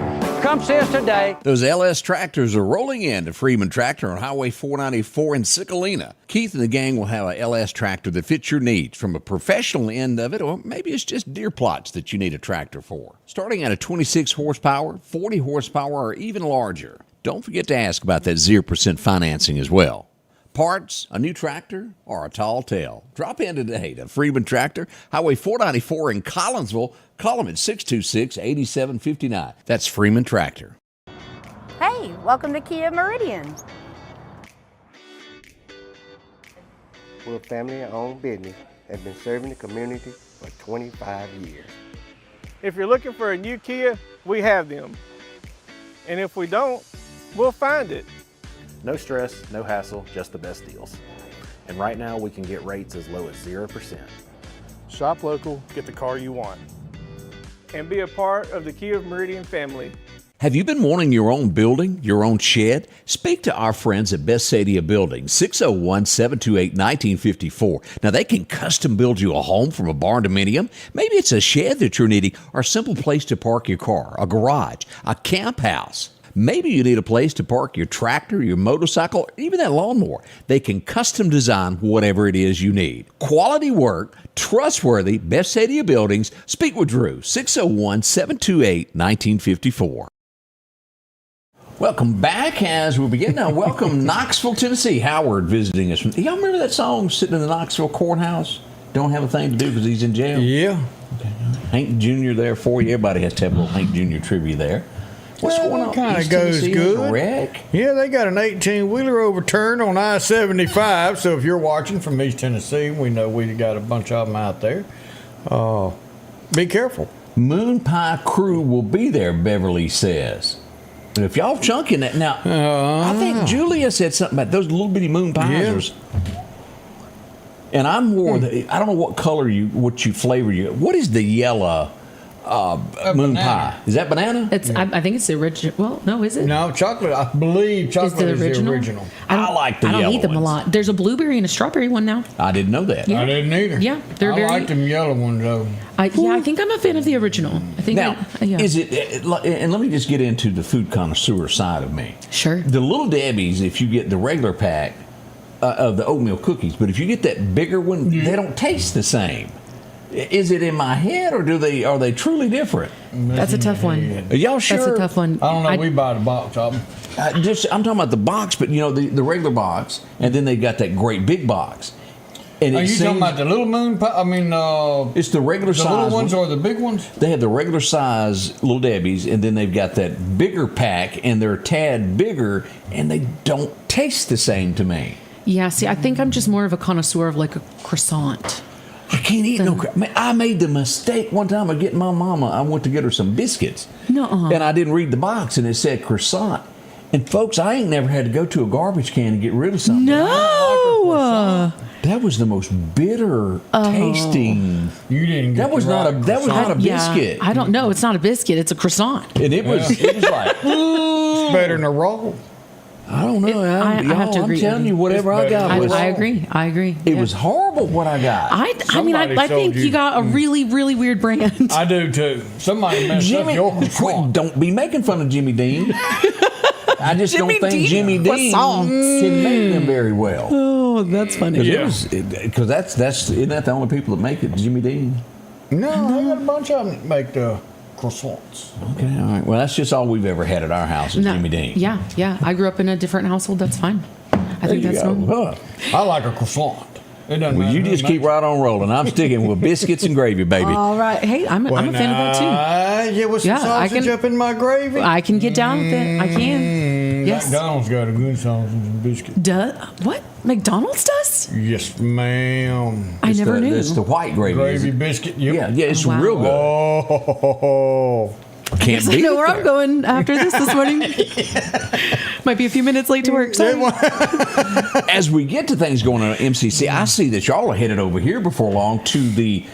[SPEAKER 8] Come see us today.
[SPEAKER 2] Those LS tractors are rolling in to Freeman Tractor on Highway 494 in Cicalina. Keith and the gang will have a LS tractor that fits your needs, from a professional end of it, or maybe it's just deer plots that you need a tractor for. Starting at a 26 horsepower, 40 horsepower, or even larger. Don't forget to ask about that 0% financing as well. Parts, a new tractor, or a tall tale. Drop in today to Freeman Tractor, Highway 494 in Collinsville. Call them at 626-8759. That's Freeman Tractor.
[SPEAKER 9] Hey, welcome to Kia Meridian.
[SPEAKER 10] We're a family-owned business and have been serving the community for 25 years.
[SPEAKER 11] If you're looking for a new Kia, we have them. And if we don't, we'll find it.
[SPEAKER 12] No stress, no hassle, just the best deals. And right now we can get rates as low as 0%.
[SPEAKER 11] Shop local, get the car you want. And be a part of the Kia Meridian family.
[SPEAKER 2] Have you been wanting your own building, your own shed? Speak to our friends at Best Sadia Building, 601-728-1954. Now, they can custom build you a home from a barn dominium. Maybe it's a shed that you're needing, or a simple place to park your car, a garage, a camp house. Maybe you need a place to park your tractor, your motorcycle, or even that lawnmower. They can custom design whatever it is you need. Quality work, trustworthy, Best Sadia Buildings. Speak with Drew, 601-728-1954. Welcome back as we begin now. Welcome Knoxville, Tennessee. Howard visiting us. Y'all remember that song, Sitting in the Knoxville Courthouse? Don't have a thing to do because he's in jail?
[SPEAKER 3] Yeah.
[SPEAKER 2] Okay. Hank Jr. there for you. Everybody has to have a little Hank Jr. trivia there. What's going on?
[SPEAKER 3] Kind of
[SPEAKER 2] East
[SPEAKER 3] goes
[SPEAKER 2] Tennessee
[SPEAKER 3] good.
[SPEAKER 2] Wreck?
[SPEAKER 3] Yeah, they got an 18-wheeler overturned on I-75. So if you're watching from East Tennessee, we know we got a bunch of them out there. Be careful.
[SPEAKER 2] Moon Pie crew will be there, Beverly says. And if y'all chunking that now, I think Julia said something about those little bitty moon pies. Yeah. And I'm more. I don't know what color what you flavor you. What is the yellow moon pie? Is that banana?
[SPEAKER 7] It's. Yeah. I think it's the original. Well, no, is it?
[SPEAKER 3] No, chocolate. I believe chocolate is the original.
[SPEAKER 2] I like the yellow
[SPEAKER 7] I don't eat them
[SPEAKER 2] ones.
[SPEAKER 7] a lot. There's a blueberry and a strawberry one now.
[SPEAKER 2] I didn't know that.
[SPEAKER 7] Yeah.
[SPEAKER 3] I didn't either.
[SPEAKER 7] Yeah, they're
[SPEAKER 3] I like them yellow ones though.
[SPEAKER 7] I think I'm a fan of the original. I think
[SPEAKER 2] now,
[SPEAKER 7] yeah.
[SPEAKER 2] is it? And let me just get into the food connoisseur side of me.
[SPEAKER 7] Sure.
[SPEAKER 2] The Little Debbie's, if you get the regular pack of the oatmeal cookies, but if you get that bigger one, they don't taste the same. Is it in my head, or are they truly different?
[SPEAKER 7] That's a tough one.
[SPEAKER 2] Are y'all sure?
[SPEAKER 3] That's
[SPEAKER 7] a tough one.
[SPEAKER 3] I don't know. We buy the box of them.
[SPEAKER 2] I'm talking about the box, but the regular box, and then they got that great big box. And
[SPEAKER 3] are you talking about the little moon pie? I mean,
[SPEAKER 2] it's the regular size.
[SPEAKER 3] The little ones or the big ones?
[SPEAKER 2] They have the regular size Little Debbie's, and then they've got that bigger pack, and they're a tad bigger, and they don't taste the same to me.
[SPEAKER 7] Yeah, see, I think I'm just more of a connoisseur of like a croissant.
[SPEAKER 2] I can't eat no crap. I made the mistake one time of getting my mama. I went to get her some biscuits. And I didn't read the box, and it said croissant. And folks, I ain't never had to go to a garbage can and get rid of something.
[SPEAKER 7] No.
[SPEAKER 2] That was the most bitter tasting.
[SPEAKER 3] You didn't.
[SPEAKER 2] That was not a biscuit.
[SPEAKER 7] I don't know. It's not a biscuit. It's a croissant.
[SPEAKER 2] And it was like
[SPEAKER 3] it's better than a roll.
[SPEAKER 2] I don't know.
[SPEAKER 7] I have to agree.
[SPEAKER 2] I'm telling you, whatever I got was.
[SPEAKER 7] I agree.
[SPEAKER 2] It was horrible what I got.
[SPEAKER 7] I think you got a really, really weird brand.
[SPEAKER 3] I do too. Somebody messed up your croissant.
[SPEAKER 2] Don't be making fun of Jimmy Dean. I just don't think Jimmy Dean can make them very well.
[SPEAKER 7] Oh, that's funny.
[SPEAKER 2] Because isn't that the only people that make it? Jimmy Dean.
[SPEAKER 3] No, they got a bunch of them that make the croissants.
[SPEAKER 2] Okay, all right. Well, that's just all we've ever had at our house is Jimmy Dean.
[SPEAKER 7] Yeah. I grew up in a different household. That's fine. I think that's normal.
[SPEAKER 3] I like a croissant. It doesn't
[SPEAKER 2] Well,
[SPEAKER 3] matter
[SPEAKER 2] you
[SPEAKER 3] who
[SPEAKER 2] just
[SPEAKER 3] makes
[SPEAKER 2] keep right on rolling. I'm sticking with biscuits and gravy, baby.
[SPEAKER 7] All right. Hey, I'm a fan of that too.
[SPEAKER 3] Yeah, with some sausage up in my gravy.
[SPEAKER 7] I can get down with it. I can. Yes.
[SPEAKER 3] McDonald's got a good sausage and biscuit.
[SPEAKER 7] What? McDonald's does?
[SPEAKER 3] Yes, ma'am.
[SPEAKER 7] I never knew.
[SPEAKER 2] It's the white gravy.
[SPEAKER 3] Gravy biscuit. Yep.
[SPEAKER 2] Yeah, it's
[SPEAKER 7] Wow.
[SPEAKER 2] real good.
[SPEAKER 3] Oh.
[SPEAKER 2] Can't
[SPEAKER 7] I
[SPEAKER 2] beat
[SPEAKER 7] know
[SPEAKER 2] it
[SPEAKER 7] where
[SPEAKER 2] there.
[SPEAKER 7] I'm going after this morning. Might be a few minutes late to work. Sorry.
[SPEAKER 2] As we get to things going on at MCC, I see that y'all are headed over here before long to the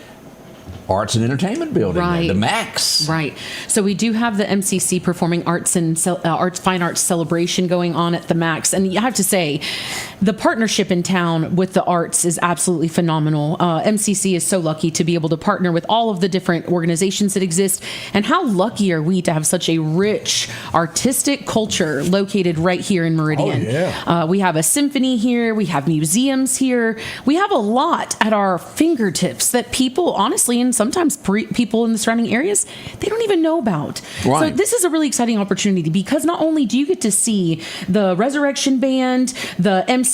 [SPEAKER 2] Arts and Entertainment Building,
[SPEAKER 7] Right.
[SPEAKER 2] the Max.
[SPEAKER 7] Right. So we do have the MCC Performing Arts and Fine Arts Celebration going on at the Max. And I have to say, the partnership in town with the arts is absolutely phenomenal. MCC is so lucky to be able to partner with all of the different organizations that exist. And how lucky are we to have such a rich artistic culture located right here in Meridian?
[SPEAKER 3] Oh, yeah.
[SPEAKER 7] We have a symphony here. We have museums here. We have a lot at our fingertips that people, honestly, and sometimes people in the surrounding areas, they don't even know about.
[SPEAKER 2] Right.
[SPEAKER 7] So this is a really exciting opportunity because not only do you get to see the Resurrection Band, the MCC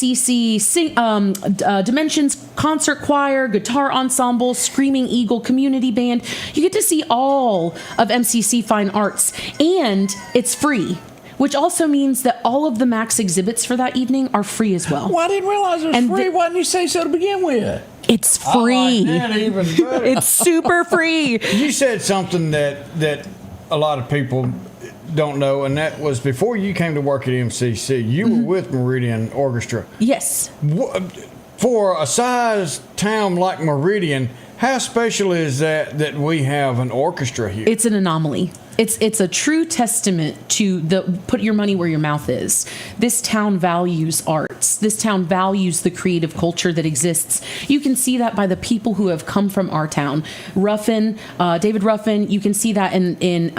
[SPEAKER 7] Dimensions Concert Choir, Guitar Ensemble, Screaming Eagle Community Band, you get to see all of MCC Fine Arts, and it's free. Which also means that all of the Max exhibits for that evening are free as well.
[SPEAKER 2] Well, I didn't realize it was
[SPEAKER 7] And
[SPEAKER 2] free. Why didn't you say so to begin with?
[SPEAKER 7] It's free.
[SPEAKER 3] I like that even better.
[SPEAKER 7] It's super free.
[SPEAKER 3] You said something that a lot of people don't know, and that was before you came to work at MCC, you were with Meridian Orchestra.
[SPEAKER 7] Yes.
[SPEAKER 3] For a size town like Meridian, how special is that we have an orchestra here?
[SPEAKER 7] It's an anomaly. It's a true testament to the put your money where your mouth is. This town values arts. This town values the creative culture that exists. You can see that by the people who have come from our town. Ruffin, David Ruffin, you can see that in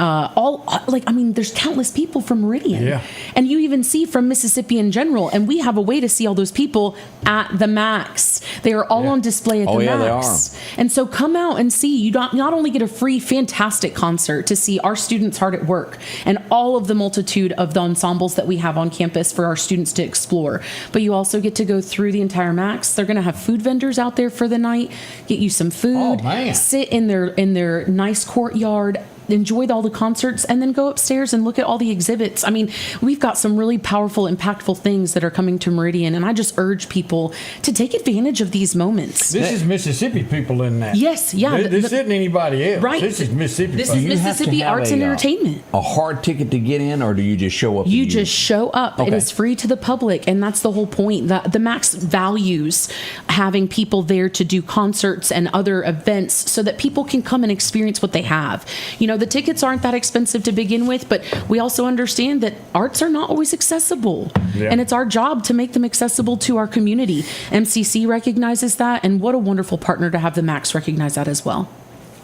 [SPEAKER 7] there's countless people from Meridian.
[SPEAKER 3] Yeah.
[SPEAKER 7] And you even see from Mississippi in general. And we have a way to see all those people at the Max. They are all on display at the Max.
[SPEAKER 2] They are.
[SPEAKER 7] And so come out and see. You not only get a free, fantastic concert to see our students hard at work and all of the multitude of the ensembles that we have on campus for our students to explore, but you also get to go through the entire Max. They're going to have food vendors out there for the night, get you some food, sit in their nice courtyard, enjoy all the concerts, and then go upstairs and look at all the exhibits. I mean, we've got some really powerful, impactful things that are coming to Meridian, and I just urge people to take advantage of these moments.
[SPEAKER 3] This is Mississippi people in that.
[SPEAKER 7] Yes, yeah.
[SPEAKER 3] This isn't anybody else.
[SPEAKER 7] Right.
[SPEAKER 3] This is Mississippi.
[SPEAKER 7] This
[SPEAKER 3] folks.
[SPEAKER 7] is Mississippi Arts and Entertainment.
[SPEAKER 2] A hard ticket to get in, or do you just show up?
[SPEAKER 7] You just show up.
[SPEAKER 2] Okay.
[SPEAKER 7] It is free to the public, and that's the whole point. The Max values having people there to do concerts and other events so that people can come and experience what they have. You know, the tickets aren't that expensive to begin with, but we also understand that arts are not always accessible.
[SPEAKER 3] Yeah.
[SPEAKER 7] And it's our job to make them accessible to our community. MCC recognizes that, and what a wonderful partner to have the Max recognize that as well.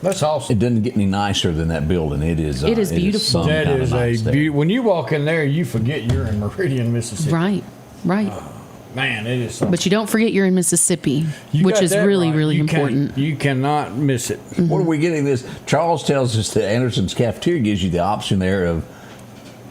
[SPEAKER 3] That's awesome.
[SPEAKER 2] It doesn't get any nicer than that building. It is.
[SPEAKER 7] It is beautiful.
[SPEAKER 3] That is when you walk in there, you forget you're in Meridian, Mississippi.
[SPEAKER 7] Right.
[SPEAKER 3] Man, it is something.
[SPEAKER 7] But you don't forget you're in Mississippi,
[SPEAKER 3] You
[SPEAKER 7] which
[SPEAKER 3] got
[SPEAKER 7] is
[SPEAKER 3] that
[SPEAKER 7] really,
[SPEAKER 3] right.
[SPEAKER 7] really
[SPEAKER 3] You can't-
[SPEAKER 7] important.
[SPEAKER 3] You cannot miss it.
[SPEAKER 2] What are we getting this? Charles tells us that Anderson's Cafeteria gives you the option there of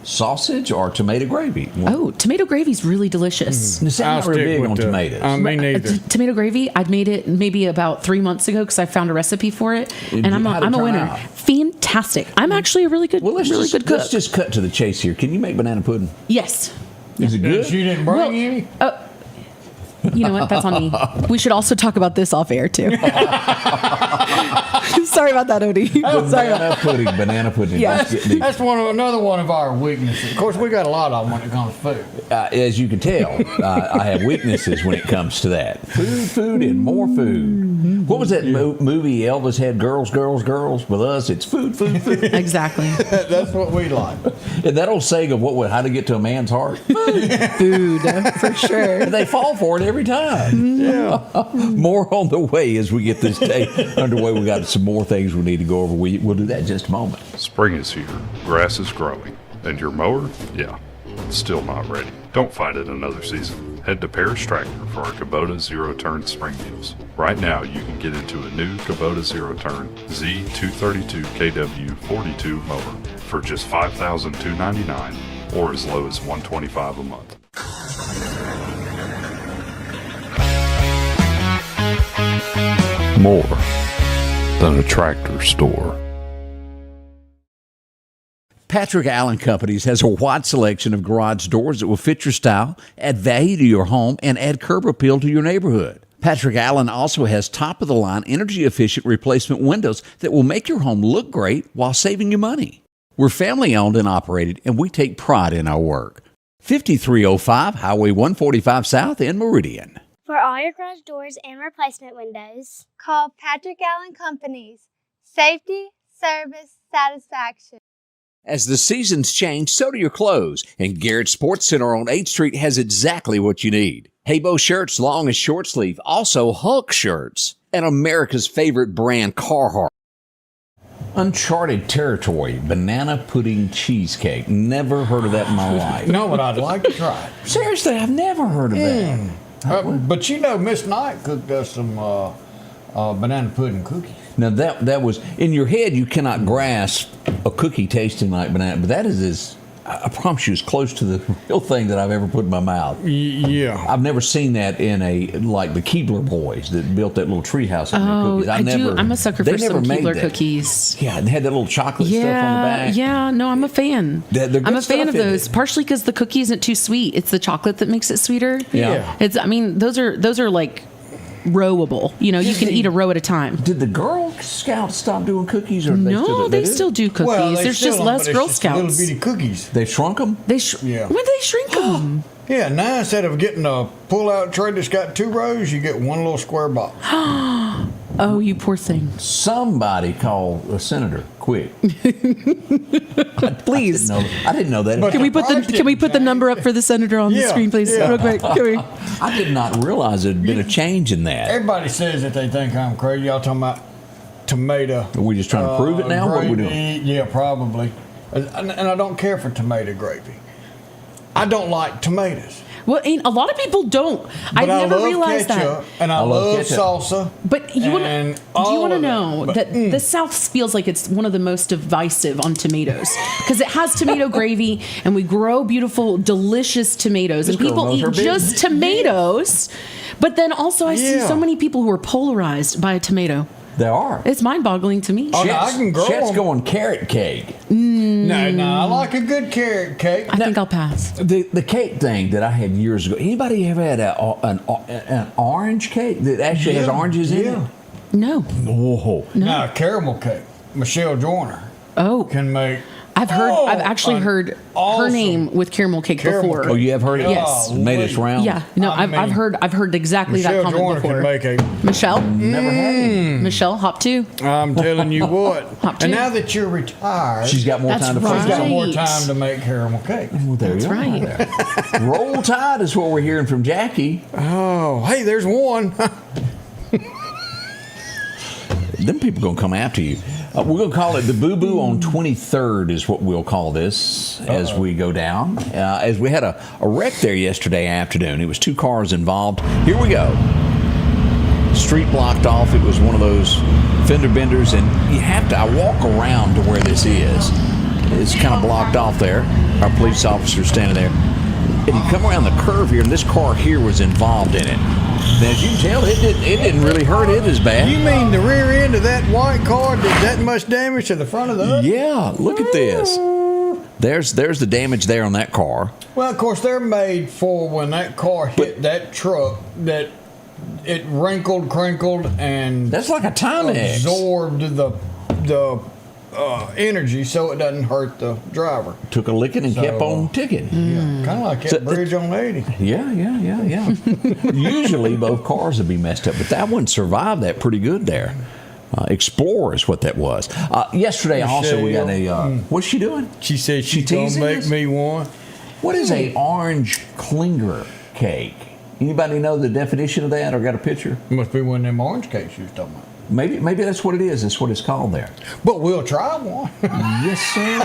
[SPEAKER 2] sausage or tomato gravy.
[SPEAKER 7] Oh, tomato gravy is really delicious.
[SPEAKER 2] I'm not real big on tomatoes.
[SPEAKER 3] Me neither.
[SPEAKER 7] Tomato gravy, I'd made it maybe about 3 months ago because I found a recipe for it, and I'm
[SPEAKER 2] How'd it
[SPEAKER 7] a
[SPEAKER 2] turn
[SPEAKER 7] winner.
[SPEAKER 2] out?
[SPEAKER 7] Fantastic. I'm actually a really good, good cook.
[SPEAKER 2] Let's just cut to the chase here. Can you make banana pudding?
[SPEAKER 7] Yes.
[SPEAKER 2] Is it good?
[SPEAKER 3] You didn't bring any?
[SPEAKER 7] You know what? That's on me. We should also talk about this off air too. Sorry about that, Odie. Sorry about that.
[SPEAKER 2] Banana pudding.
[SPEAKER 7] Yeah.
[SPEAKER 3] That's another one of our weaknesses. Of course, we got a lot of them when it comes to food.
[SPEAKER 2] As you can tell, I have weaknesses when it comes to that. Food, and more food. What was that movie Elvis had? Girls. With us, it's food.
[SPEAKER 7] Exactly.
[SPEAKER 3] That's what we like.
[SPEAKER 2] And that old saying of how to get to a man's heart?
[SPEAKER 7] Food, for sure.
[SPEAKER 2] They fall for it every time.
[SPEAKER 3] Yeah.
[SPEAKER 2] More on the way as we get this day underway. We got some more things we need to go over. We'll do that in just a moment.
[SPEAKER 13] Spring is here. Grass is growing. And your mower? Yeah, it's still not ready. Don't fight it another season. Head to Paris Tractor for our Kubota Zero Turn spring deals. Right now, you can get into a new Kubota Zero Turn Z232 KW 42 mower for just $5,299 or as low as $125 a month. More than a tractor store.
[SPEAKER 2] Patrick Allen Companies has a wide selection of garage doors that will fit your style, add value to your home, and add curb appeal to your neighborhood. Patrick Allen also has top-of-the-line, energy-efficient replacement windows that will make your home look great while saving you money. We're family-owned and operated, and we take pride in our work. 5305 Highway 145 South in Meridian.
[SPEAKER 14] For all your garage doors and replacement windows,
[SPEAKER 9] Call Patrick Allen Companies. Safety, service, satisfaction.
[SPEAKER 2] As the seasons change, so do your clothes, and Garrett Sports Center on 8th Street has exactly what you need. Haybo shirts, long and short sleeve, also Hulk shirts, and America's favorite brand, Carhartt. Uncharted territory, banana pudding cheesecake. Never heard of that in my life.
[SPEAKER 3] You know what I'd like to try?
[SPEAKER 2] Seriously, I've never heard of that.
[SPEAKER 3] But you know, Miss Knight cooked us some banana pudding cookies.
[SPEAKER 2] Now that was in your head. You cannot grasp a cookie tasting like banana, but that is I promise you, as close to the real thing that I've ever put in my mouth.
[SPEAKER 3] Yeah,
[SPEAKER 2] I've never seen that in like the Keebler boys that built that little treehouse in their cookies.
[SPEAKER 7] I'm a sucker for some Keebler cookies.
[SPEAKER 2] Yeah, and they had that little chocolate stuff on the back.
[SPEAKER 7] Yeah, no, I'm a fan. I'm a fan of those, partially because the cookie isn't too sweet. It's the chocolate that makes it sweeter.
[SPEAKER 2] Yeah.
[SPEAKER 7] Those are like rowable. You know, you can eat a row at a time.
[SPEAKER 2] Did the Girl Scouts stop doing cookies? Or
[SPEAKER 7] no, they still do cookies.
[SPEAKER 3] Well,
[SPEAKER 7] There's just less Girl Scouts.
[SPEAKER 3] Little bitty cookies.
[SPEAKER 2] They shrunk them?
[SPEAKER 3] Yeah.
[SPEAKER 7] When did they shrink them?
[SPEAKER 3] Yeah, now instead of getting a pull-out tray that's got 2 rows, you get one little square box.
[SPEAKER 7] Oh, you poor thing.
[SPEAKER 2] Somebody call a senator, quick.
[SPEAKER 7] Please.
[SPEAKER 2] I didn't know that.
[SPEAKER 7] But can we put the number up for the senator on the screen, please?
[SPEAKER 3] Yeah.
[SPEAKER 7] Real quick.
[SPEAKER 2] I did not realize there had been a change in that.
[SPEAKER 3] Everybody says that they think I'm crazy. Y'all talking about tomato.
[SPEAKER 2] Are we just trying to prove it now? What are we doing?
[SPEAKER 3] Yeah, probably. And I don't care for tomato gravy. I don't like tomatoes.
[SPEAKER 7] Well, a lot of people don't. I never realized
[SPEAKER 3] ketchup,
[SPEAKER 7] that.
[SPEAKER 3] And I love salsa.
[SPEAKER 7] But do you want to know that the South feels like it's one of the most divisive on tomatoes because it has tomato gravy, and we grow beautiful, delicious tomatoes, and people eat just tomatoes. But then also, I see so many people who are polarized by a tomato.
[SPEAKER 2] There are.
[SPEAKER 7] It's mind-boggling to me.
[SPEAKER 3] Oh, no, I can grow
[SPEAKER 2] Chet's
[SPEAKER 3] them.
[SPEAKER 2] going carrot cake.
[SPEAKER 3] No, I like a good carrot cake.
[SPEAKER 7] I think I'll pass.
[SPEAKER 2] The cake thing that I had years ago. Anybody ever had an orange cake that actually has oranges in it?
[SPEAKER 7] No.
[SPEAKER 2] Whoa.
[SPEAKER 3] No, caramel cake. Michelle Joyner. Can make.
[SPEAKER 7] I've actually heard her name with caramel cake before.
[SPEAKER 2] Oh, you have heard it?
[SPEAKER 7] Yes.
[SPEAKER 2] Made its round?
[SPEAKER 7] Yeah. No, I've heard exactly that comment
[SPEAKER 3] Joyner
[SPEAKER 7] before.
[SPEAKER 3] Can make a
[SPEAKER 7] Michelle?
[SPEAKER 2] Never had it.
[SPEAKER 7] Michelle, hop 2.
[SPEAKER 3] I'm telling you what.
[SPEAKER 7] Hop 2.
[SPEAKER 3] And now that you're retired,
[SPEAKER 2] She's got more time to
[SPEAKER 3] She's got more time to make caramel cake.
[SPEAKER 2] Well,
[SPEAKER 7] That's right.
[SPEAKER 2] Roll Tide is what we're hearing from Jackie.
[SPEAKER 3] Oh, hey, there's one.
[SPEAKER 2] Them people going to come after you. We're going to call it the Boo Boo on 23rd is what we'll call this as we go down. As we had a wreck there yesterday afternoon. It was 2 cars involved. Here we go. Street blocked off. It was one of those fender benders, and I walk around to where this is. It's kind of blocked off there. Our police officer's standing there. And you come around the curve here, and this car here was involved in it. Now, as you can tell, it didn't really hurt it as bad.
[SPEAKER 3] You mean the rear end of that white car did that much damage to the front of the hood?
[SPEAKER 2] Yeah, look at this. There's the damage there on that car.
[SPEAKER 3] Well, of course, they're made for when that car hit that truck that it wrinkled, crinkled, and
[SPEAKER 2] that's like a Timex.
[SPEAKER 3] Absorbed the energy so it doesn't hurt the driver.
[SPEAKER 2] Took a licking and kept on ticking.
[SPEAKER 3] Yeah, kind of like that bridge on 80.
[SPEAKER 2] Yeah. Usually both cars would be messed up, but that one survived that pretty good there. Explorer is what that was. Yesterday also we got a. What's she doing?
[SPEAKER 3] She said she's gonna make me one.
[SPEAKER 2] What is a orange Klinger cake? Anybody know the definition of that or got a picture?
[SPEAKER 3] Must be one of them orange cakes you was talking about.
[SPEAKER 2] Maybe that's what it is. That's what it's called there.
[SPEAKER 3] But we'll try one.
[SPEAKER 2] Yes, sir.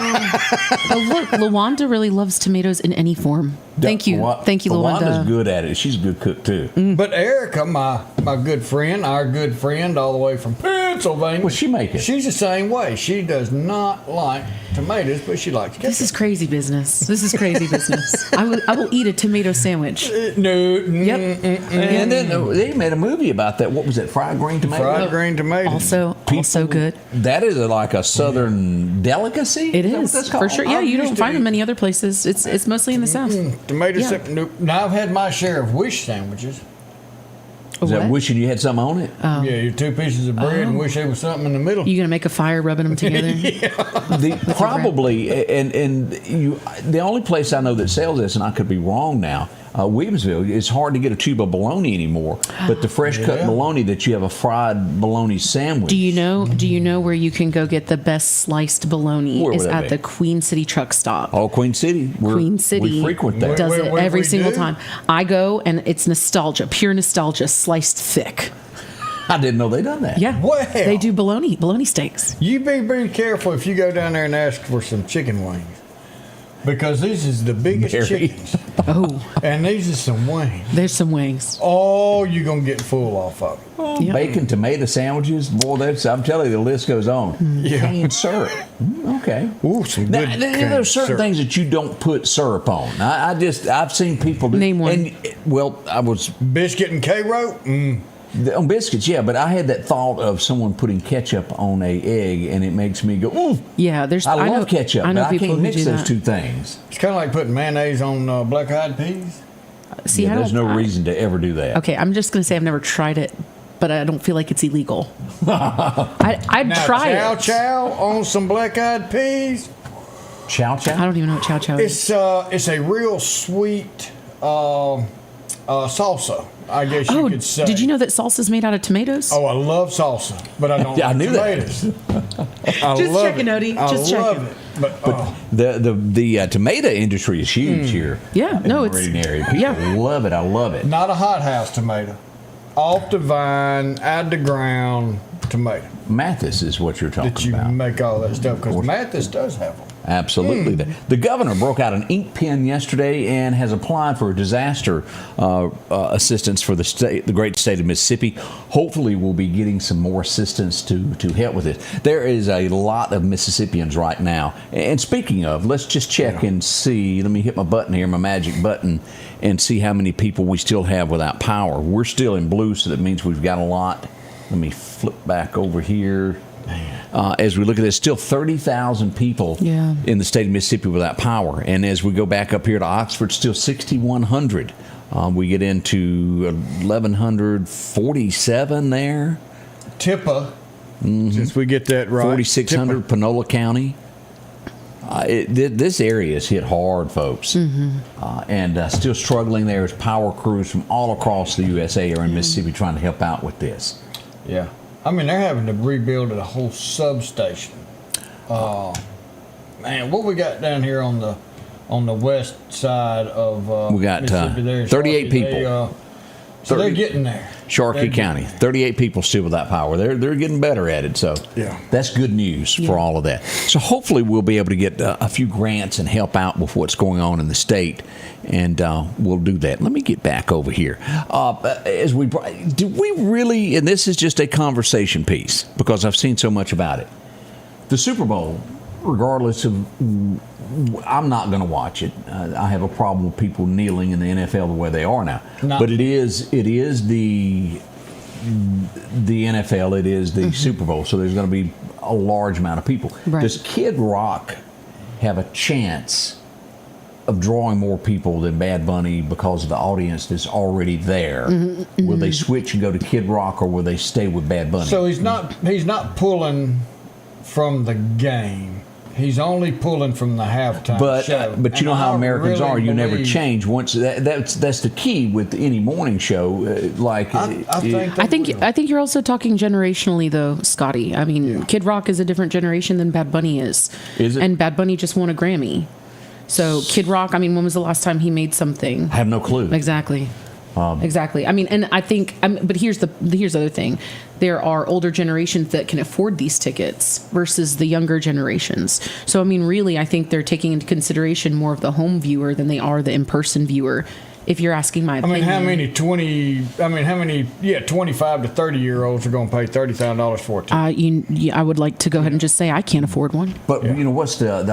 [SPEAKER 7] Oh, look, Lawanda really loves tomatoes in any form. Thank you. Thank you, Lawanda.
[SPEAKER 2] Lawanda's good at it. She's a good cook, too.
[SPEAKER 3] But Erica, my good friend, our good friend all the way from Pennsylvania.
[SPEAKER 2] What's she making?
[SPEAKER 3] She's the same way. She does not like tomatoes, but she likes ketchup.
[SPEAKER 7] This is crazy business. This is crazy business. I will eat a tomato sandwich.
[SPEAKER 3] No.
[SPEAKER 7] Yep.
[SPEAKER 2] And then they made a movie about that. What was it? Fried green tomato?
[SPEAKER 3] Fried green tomato.
[SPEAKER 7] Also good.
[SPEAKER 2] That is like a southern delicacy?
[SPEAKER 7] It is, for sure. Yeah, you don't find them many other places. It's mostly in the South.
[SPEAKER 3] Tomato nope. Now, I've had my share of wish sandwiches.
[SPEAKER 2] Is that wishing you had something on it?
[SPEAKER 3] Yeah, your 2 pieces of bread and wish there was something in the middle.
[SPEAKER 7] You gonna make a fire rubbing them together?
[SPEAKER 2] Probably, and the only place I know that sells this, and I could be wrong now, Williamsville, it's hard to get a tube of bologna anymore. But the fresh cut bologna that you have a fried bologna sandwich.
[SPEAKER 7] Do you know where you can go get the best sliced bologna?
[SPEAKER 2] Where would
[SPEAKER 7] is
[SPEAKER 2] that
[SPEAKER 7] at
[SPEAKER 2] be?
[SPEAKER 7] the Queen City truck stop.
[SPEAKER 2] Oh, Queen City.
[SPEAKER 7] Queen City
[SPEAKER 2] We frequent that.
[SPEAKER 7] does it every single time. I go, and it's nostalgia, pure nostalgia, sliced thick.
[SPEAKER 2] I didn't know they done that.
[SPEAKER 7] Yeah.
[SPEAKER 3] Well,
[SPEAKER 7] they do bologna steaks.
[SPEAKER 3] You be careful if you go down there and ask for some chicken wings. Because this is the biggest chickens.
[SPEAKER 7] Oh.
[SPEAKER 3] And these are some wings.
[SPEAKER 7] There's some wings.
[SPEAKER 3] Oh, you're going to get full off of it.
[SPEAKER 2] Yep. Bacon, tomato sandwiches. Boy, I'm telling you, the list goes on. Cane syrup. Okay.
[SPEAKER 3] Ooh, some good
[SPEAKER 2] there are certain
[SPEAKER 3] syrup.
[SPEAKER 2] things that you don't put syrup on. I've seen people do.
[SPEAKER 7] Name one.
[SPEAKER 2] And, I was...
[SPEAKER 3] Biscuit and K-Rope?
[SPEAKER 2] On biscuits, yeah, but I had that thought of someone putting ketchup on a egg, and it makes me go, ooh.
[SPEAKER 7] Yeah,
[SPEAKER 2] I love ketchup, but I
[SPEAKER 7] people
[SPEAKER 2] can't
[SPEAKER 7] who
[SPEAKER 2] mix
[SPEAKER 7] do
[SPEAKER 2] those
[SPEAKER 7] that.
[SPEAKER 2] two things.
[SPEAKER 3] It's kind of like putting mayonnaise on black-eyed peas.
[SPEAKER 7] See,
[SPEAKER 2] There's no reason to ever do that.
[SPEAKER 7] Okay, I'm just going to say I've never tried it, but I don't feel like it's illegal. I'd try it.
[SPEAKER 3] Chow on some black-eyed peas.
[SPEAKER 2] Chow?
[SPEAKER 7] I don't even know what chow is.
[SPEAKER 3] It's a real sweet salsa, I guess you could say.
[SPEAKER 7] Did you know that salsa is made out of tomatoes?
[SPEAKER 3] Oh, I love salsa, but I don't
[SPEAKER 2] Yeah, I
[SPEAKER 3] like
[SPEAKER 2] knew
[SPEAKER 3] tomatoes.
[SPEAKER 7] Just checking, Odie. Just checking.
[SPEAKER 3] But
[SPEAKER 2] the tomato industry is huge here.
[SPEAKER 7] Yeah,
[SPEAKER 2] in the Meridian area. People love it. I love it.
[SPEAKER 3] Not a hothouse tomato. Off the vine, out the ground tomato.
[SPEAKER 2] Mathis is what you're talking
[SPEAKER 3] That you
[SPEAKER 2] about.
[SPEAKER 3] make all that stuff, because Mathis does have them.
[SPEAKER 2] Absolutely. The governor broke out an ink pen yesterday and has applied for disaster assistance for the great state of Mississippi. Hopefully, we'll be getting some more assistance to help with it. There is a lot of Mississippians right now. And speaking of, let's just check and see. Let me hit my button here, my magic button, and see how many people we still have without power. We're still in blue, so that means we've got a lot. Let me flip back over here. As we look at this, still 30,000 people in the state of Mississippi without power. And as we go back up here to Oxford, still 6,100. We get into 1,147 there.
[SPEAKER 3] Tippa, since we get that right.
[SPEAKER 2] 4,600 Panola County. This area is hit hard, folks. And still struggling. There's power crews from all across the USA are in Mississippi trying to help out with this.
[SPEAKER 3] Yeah. I mean, they're having to rebuild a whole substation. Man, what we got down here on the west side of
[SPEAKER 2] we got
[SPEAKER 3] Mississippi there,
[SPEAKER 2] 38
[SPEAKER 3] Sharkey,
[SPEAKER 2] people.
[SPEAKER 3] So they're getting there.
[SPEAKER 2] Sharkey County, 38 people still without power. They're getting better at it, so that's good news for all of that. So hopefully we'll be able to get a few grants and help out with what's going on in the state, and we'll do that. Let me get back over here. Do we really? And this is just a conversation piece because I've seen so much about it. The Super Bowl, regardless of. I'm not going to watch it. I have a problem with people kneeling in the NFL the way they are now. But it is the NFL. It is the Super Bowl. So there's going to be a large amount of people.
[SPEAKER 7] Right.
[SPEAKER 2] Does Kid Rock have a chance of drawing more people than Bad Bunny because of the audience that's already there? Will they switch and go to Kid Rock, or will they stay with Bad Bunny?
[SPEAKER 3] So he's not pulling from the game. He's only pulling from the halftime show.
[SPEAKER 2] But you know how Americans are. You never
[SPEAKER 3] believe-
[SPEAKER 2] change. Once that's the key with any morning show.
[SPEAKER 7] I think you're also talking generationally, though, Scotty. I mean, Kid Rock is a different generation than Bad Bunny is.
[SPEAKER 2] Is it?
[SPEAKER 7] And Bad Bunny just won a Grammy. So Kid Rock, I mean, when was the last time he made something?
[SPEAKER 2] I have no clue.
[SPEAKER 7] Exactly. Exactly. I mean, and I think, but here's the other thing. there are older generations that can afford these tickets versus the younger generations. So, I mean, really, I think they're taking into consideration more of the home viewer than they are the in-person viewer. If you're asking my opinion.
[SPEAKER 3] How many 25 to 30-year-olds are going to pay $30,000 for it?
[SPEAKER 7] I would like to go ahead and just say I can't afford one.
[SPEAKER 2] But what's the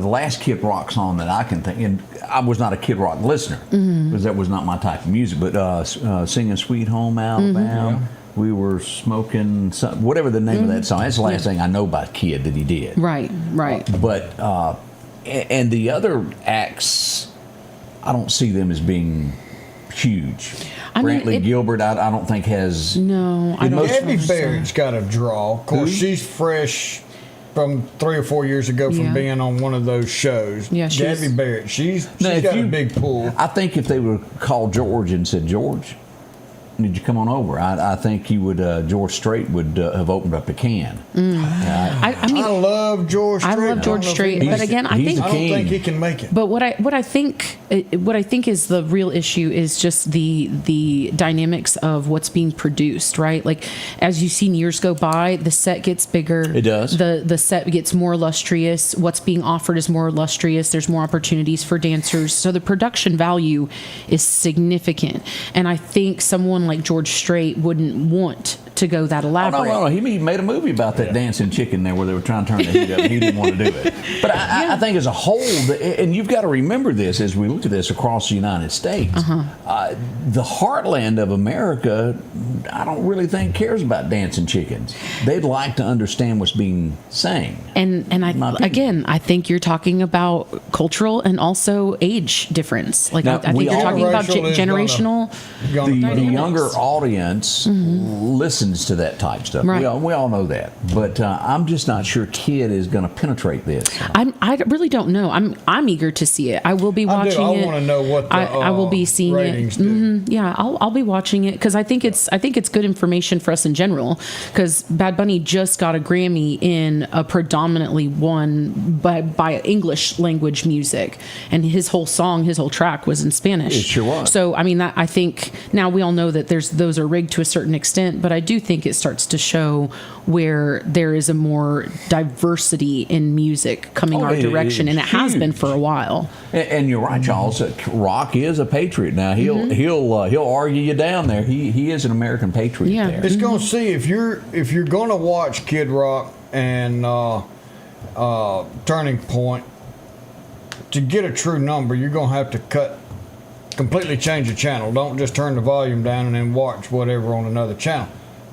[SPEAKER 2] last Kid Rock song that I can think, and I was not a Kid Rock listener because that was not my type of music. But singing "Sweet Home Alabama," we were smoking whatever the name of that song. That's the last thing I know about Kid that he did.
[SPEAKER 7] Right.
[SPEAKER 2] But and the other acts, I don't see them as being huge. Brantley Gilbert, I don't think has.
[SPEAKER 7] No, I don't.
[SPEAKER 3] Debbie Barrett's got a draw. Of course, she's fresh from 3 or 4 years ago from being on one of those shows.
[SPEAKER 7] Yeah,
[SPEAKER 3] Debbie Barrett, she's got a big pull.
[SPEAKER 2] I think if they would call George and said, "George, need you come on over?" I think he would. George Strait would have opened up a can.
[SPEAKER 3] I love George Strait.
[SPEAKER 7] I love George Strait, but again, I don't
[SPEAKER 3] think he can make it.
[SPEAKER 7] But what I think is the real issue is just the dynamics of what's being produced, right? Like as you've seen years go by, the set gets bigger.
[SPEAKER 2] It does.
[SPEAKER 7] The set gets more illustrious. What's being offered is more illustrious. There's more opportunities for dancers, so the production value is significant. And I think someone like George Strait wouldn't want to go that elaborate.
[SPEAKER 2] No. He made a movie about that dancing chicken there where they were trying to turn the heat up. He didn't want to do it. But I think as a whole, and you've got to remember this as we look at this across the United States, the heartland of America, I don't really think cares about dancing chickens. They'd like to understand what's being sang.
[SPEAKER 7] And I think you're talking about cultural and also age difference. Like I think you're talking about generational.
[SPEAKER 2] The younger audience listens to that type stuff.
[SPEAKER 7] Right.
[SPEAKER 2] We all know that, but I'm just not sure Kid is going to penetrate this.
[SPEAKER 7] I really don't know. I'm eager to see it. I will be watching it.
[SPEAKER 3] I want to know what the
[SPEAKER 7] I will be seeing
[SPEAKER 3] ratings
[SPEAKER 7] it. Yeah, I'll be watching it because I think it's good information for us in general. Because Bad Bunny just got a Grammy in a predominantly won by English language music, and his whole track was in Spanish.
[SPEAKER 2] It sure was.
[SPEAKER 7] So I mean, I think now we all know that those are rigged to a certain extent, but I do think it starts to show where there is a more diversity in music coming our direction, and it has been for a while.
[SPEAKER 2] And you're right, Charles. Rock is a patriot. Now he'll argue you down there. He is an American patriot.
[SPEAKER 7] Yeah,
[SPEAKER 2] there.
[SPEAKER 3] It's going to see if you're going to watch Kid Rock and Turning Point. To get a true number, you're going to have to completely change the channel. Don't just turn the volume down and then watch whatever on another channel.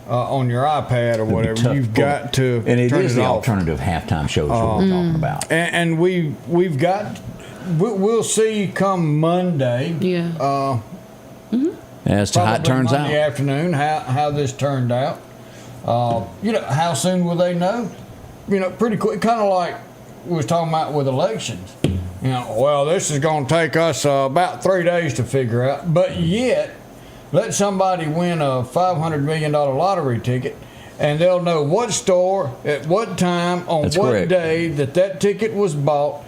[SPEAKER 3] On your iPad or whatever, you've got to
[SPEAKER 2] and it
[SPEAKER 3] turn
[SPEAKER 2] is
[SPEAKER 3] it
[SPEAKER 2] the
[SPEAKER 3] off.
[SPEAKER 2] alternative halftime shows we're talking about.
[SPEAKER 3] And we'll see come Monday.
[SPEAKER 7] Yeah.
[SPEAKER 2] As to how it turns out.
[SPEAKER 3] Monday afternoon, how this turned out. How soon will they know? Pretty quick. Kind of like we was talking about with elections. This is going to take us about 3 days to figure out. But yet, let somebody win a $500 million lottery ticket, and they'll know what store, at what time, on
[SPEAKER 2] That's
[SPEAKER 3] what
[SPEAKER 2] correct.
[SPEAKER 3] day that ticket was bought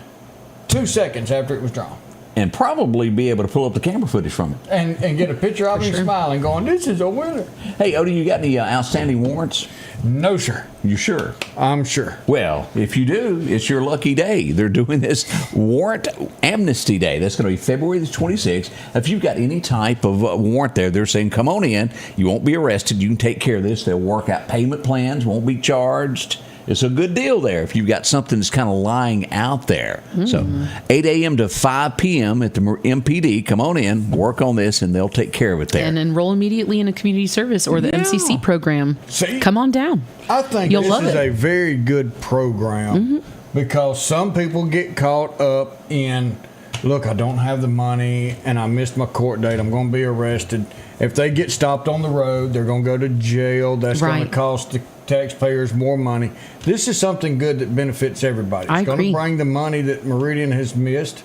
[SPEAKER 3] 2 seconds after it was drawn.
[SPEAKER 2] And probably be able to pull up the camera footage from it.
[SPEAKER 3] And get a picture of him smiling, going, "This is a winner."
[SPEAKER 2] Hey, Odie, you got any outstanding warrants?
[SPEAKER 3] No, sir.
[SPEAKER 2] You sure?
[SPEAKER 3] I'm sure.
[SPEAKER 2] Well, if you do, it's your lucky day. They're doing this Warrant Amnesty Day. That's going to be February the 26th. If you've got any type of warrant there, they're saying, come on in. You won't be arrested. You can take care of this. They'll work out payment plans, won't be charged. It's a good deal there if you've got something that's kind of lying out there. So 8 a.m. to 5 p.m. at the MPD. Come on in, work on this, and they'll take care of it there.
[SPEAKER 7] And enroll immediately in a community service or the MCC program.
[SPEAKER 3] See?
[SPEAKER 7] Come on down.
[SPEAKER 3] I think
[SPEAKER 7] You'll
[SPEAKER 3] this
[SPEAKER 7] love
[SPEAKER 3] is
[SPEAKER 7] it.
[SPEAKER 3] a very good program because some people get caught up in, look, I don't have the money and I missed my court date. I'm going to be arrested. If they get stopped on the road, they're going to go to jail. That's going to cost the taxpayers more money. This is something good that benefits everybody. It's going to bring the money that Meridian has missed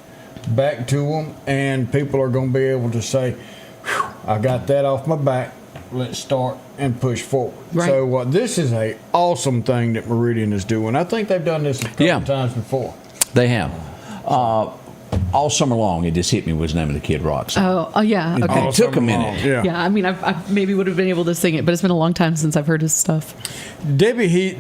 [SPEAKER 3] back to them, and people are going to be able to say, I got that off my back. Let's start and push forward.
[SPEAKER 7] Right.
[SPEAKER 3] So this is a awesome thing that Meridian is doing. I think they've done this a couple times before.
[SPEAKER 2] They have. All summer long, it just hit me was the name of the Kid Rock song.
[SPEAKER 7] Oh, yeah. Okay.
[SPEAKER 2] It took a minute.
[SPEAKER 7] Yeah. I mean, I maybe would have been able to sing it, but it's been a long time since I've heard his stuff.
[SPEAKER 3] Debbie,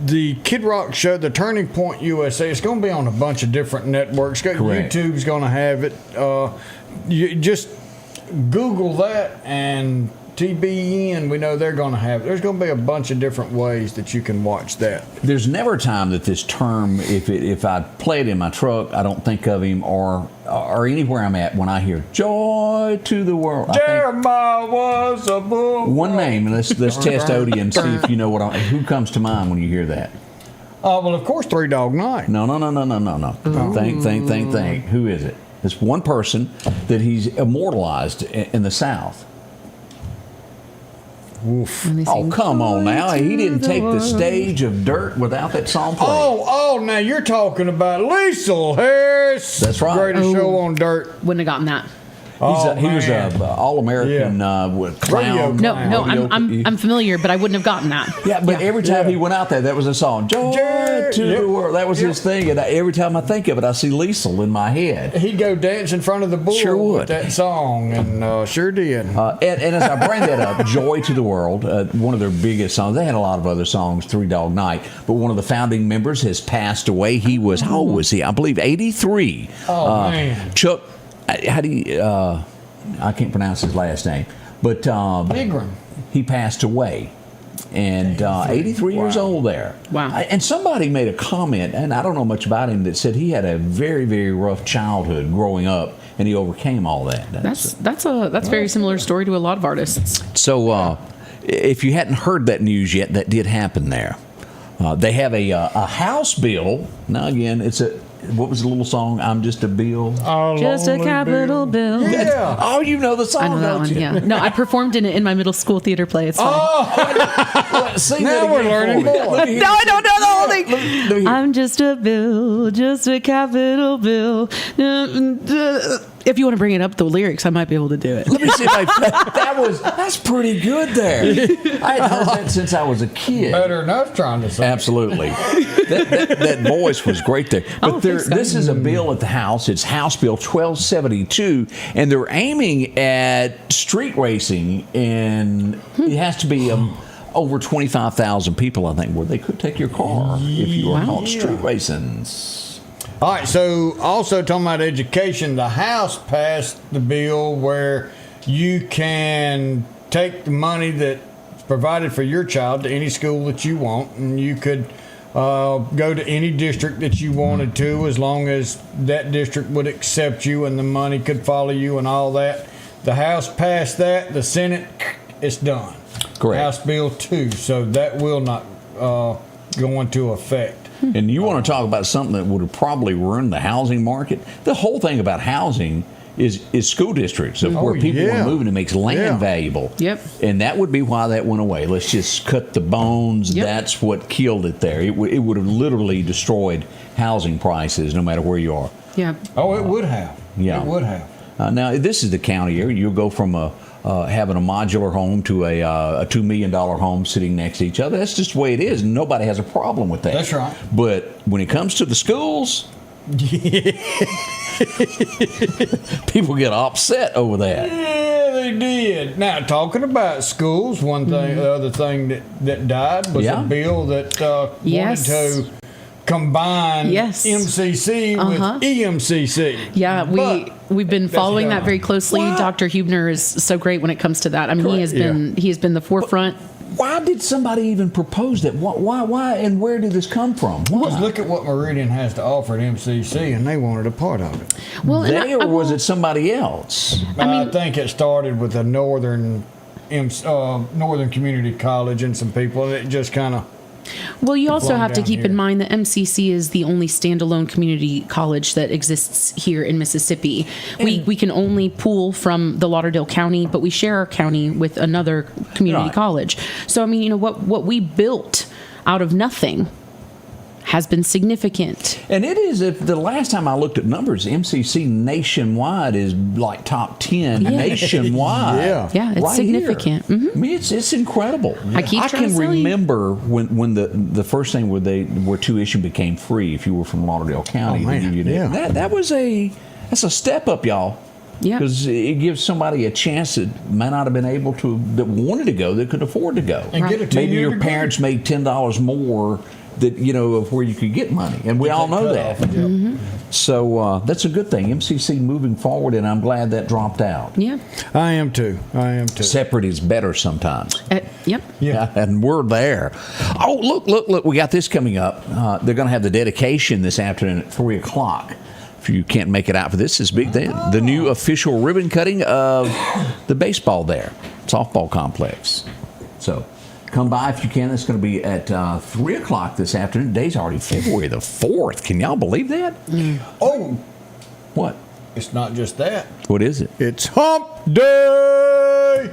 [SPEAKER 3] the Kid Rock show, the Turning Point USA, it's going to be on a bunch of different networks.
[SPEAKER 2] Correct.
[SPEAKER 3] YouTube's going to have it. You just Google that and TBN, we know they're going to have it. There's going to be a bunch of different ways that you can watch that.
[SPEAKER 2] There's never a time that this term, if I play it in my truck, I don't think of him, or anywhere I'm at when I hear "Joy to the World."
[SPEAKER 3] Jeremiah was a bull.
[SPEAKER 2] One name, and let's test Odie and see if you know who comes to mind when you hear that.
[SPEAKER 3] Well, of course, Three Dog Night.
[SPEAKER 2] No. Think. Who is it? It's one person that he's immortalized in the South.
[SPEAKER 3] Oof.
[SPEAKER 2] Oh, come on now. He didn't take the stage of Dirt without that song played.
[SPEAKER 3] Oh, now you're talking about Liesl Harris.
[SPEAKER 2] That's right.
[SPEAKER 3] Greatest show on Dirt.
[SPEAKER 7] Wouldn't have gotten that.
[SPEAKER 2] He was an All-American clown.
[SPEAKER 7] No, I'm familiar, but I wouldn't have gotten that.
[SPEAKER 2] Yeah, but every time he went out there, that was a song. Joy to the World. That was his thing. And every time I think of it, I see Liesl in my head.
[SPEAKER 3] He'd go dance in front of the bull with that song, and sure did.
[SPEAKER 2] And as I bring that up, Joy to the World, one of their biggest songs. They had a lot of other songs, Three Dog Night, but one of the founding members has passed away. He was, how old was he? I believe 83.
[SPEAKER 3] Oh, man.
[SPEAKER 2] Chuck, how do you, I can't pronounce his last name, but
[SPEAKER 3] Bigrum.
[SPEAKER 2] He passed away, and 83 years old there.
[SPEAKER 7] Wow.
[SPEAKER 2] And somebody made a comment, and I don't know much about him, that said he had a very, very rough childhood growing up, and he overcame all that.
[SPEAKER 7] That's very similar story to a lot of artists.
[SPEAKER 2] So if you hadn't heard that news yet, that did happen there. They have a House bill. Now again, what was the little song? I'm just a bill.
[SPEAKER 7] Just a capital bill.
[SPEAKER 3] Yeah.
[SPEAKER 2] Oh, you know the song.
[SPEAKER 7] I know that one. Yeah. No, I performed in it in my middle school theater play. It's funny.
[SPEAKER 2] Sing
[SPEAKER 3] now
[SPEAKER 2] that
[SPEAKER 3] we're
[SPEAKER 2] again
[SPEAKER 3] learning
[SPEAKER 2] for me.
[SPEAKER 3] more.
[SPEAKER 7] No, I don't know the whole thing.
[SPEAKER 2] Let me hear.
[SPEAKER 7] I'm just a bill, just a capital bill. If you want to bring it up, the lyrics, I might be able to do it.
[SPEAKER 2] Let me see if that's pretty good there. I hadn't heard that since I was a kid.
[SPEAKER 3] Better enough trying to sing.
[SPEAKER 2] Absolutely. that voice was great there. But this is a bill at the House. It's House Bill 1272, and they're aiming at street racing, and it has to be over 25,000 people, I think, where they could take your car if you were caught street racing.
[SPEAKER 3] All right, so also talking about education, the House passed the bill where you can take the money that's provided for your child to any school that you want, and you could go to any district that you wanted to, as long as that district would accept you and the money could follow you and all that. The House passed that. The Senate, it's done.
[SPEAKER 2] Correct.
[SPEAKER 3] House Bill 2, so that will not go into effect.
[SPEAKER 2] And you want to talk about something that would have probably ruined the housing market? The whole thing about housing is school districts of where people are moving. It makes land valuable.
[SPEAKER 7] Yep.
[SPEAKER 2] And that would be why that went away. Let's just cut the bones.
[SPEAKER 7] Yep.
[SPEAKER 2] That's what killed it there. It would have literally destroyed housing prices no matter where you are.
[SPEAKER 7] Yeah.
[SPEAKER 3] Oh, it would have.
[SPEAKER 2] Yeah.
[SPEAKER 3] It would have.
[SPEAKER 2] Now, this is the county area. You'll go from having a modular home to a $2 million home sitting next to each other. That's just the way it is, and nobody has a problem with that.
[SPEAKER 3] That's right.
[SPEAKER 2] But when it comes to the schools, people get upset over that.
[SPEAKER 3] Yeah, they did. Now, talking about schools, one thing, the other thing that died was a bill that wanted to combine MCC with EMCC.
[SPEAKER 7] Yeah, we've been following that very closely. Dr. Huebner is so great when it comes to that. I mean, he has been the forefront.
[SPEAKER 2] Why did somebody even propose that? Why, and where did this come from?
[SPEAKER 3] Because look at what Meridian has to offer at MCC, and they wanted a part of it.
[SPEAKER 7] Well,
[SPEAKER 2] or was it somebody else?
[SPEAKER 3] I think it started with a Northern Community College and some people, and it just kind of.
[SPEAKER 7] Well, you also have to keep in mind that MCC is the only standalone community college that exists here in Mississippi. We can only pull from the Lauderdale County, but we share our county with another community college. So, I mean, what we built out of nothing has been significant.
[SPEAKER 2] And it is, if the last time I looked at numbers, MCC nationwide is like top 10 nationwide.
[SPEAKER 7] Yeah, it's
[SPEAKER 2] right
[SPEAKER 7] significant.
[SPEAKER 2] Here. I mean, it's incredible.
[SPEAKER 7] I can
[SPEAKER 2] remember when the first thing where tuition became free if you were from Lauderdale County. That's a step up, y'all.
[SPEAKER 7] Yeah,
[SPEAKER 2] because it gives somebody a chance that might not have been able to, that wanted to go, that could afford to go.
[SPEAKER 3] And get a 10-year
[SPEAKER 2] Maybe your
[SPEAKER 3] degree.
[SPEAKER 2] parents made $10 more that of where you could get money, and we all know that. So that's a good thing. MCC moving forward, and I'm glad that dropped out.
[SPEAKER 7] Yeah,
[SPEAKER 3] I am too.
[SPEAKER 2] Separate is better sometimes.
[SPEAKER 7] Yep.
[SPEAKER 2] Yeah, and we're there. Oh, look! We got this coming up. They're going to have the dedication this afternoon at 3:00. If you can't make it out for this big thing, the new official ribbon cutting of the baseball softball complex. So come by if you can. It's going to be at 3:00 this afternoon. Today's already February the 4th. Can y'all believe that?
[SPEAKER 3] Oh,
[SPEAKER 2] what?
[SPEAKER 3] It's not just that.
[SPEAKER 2] What is it?
[SPEAKER 3] It's Hump Day.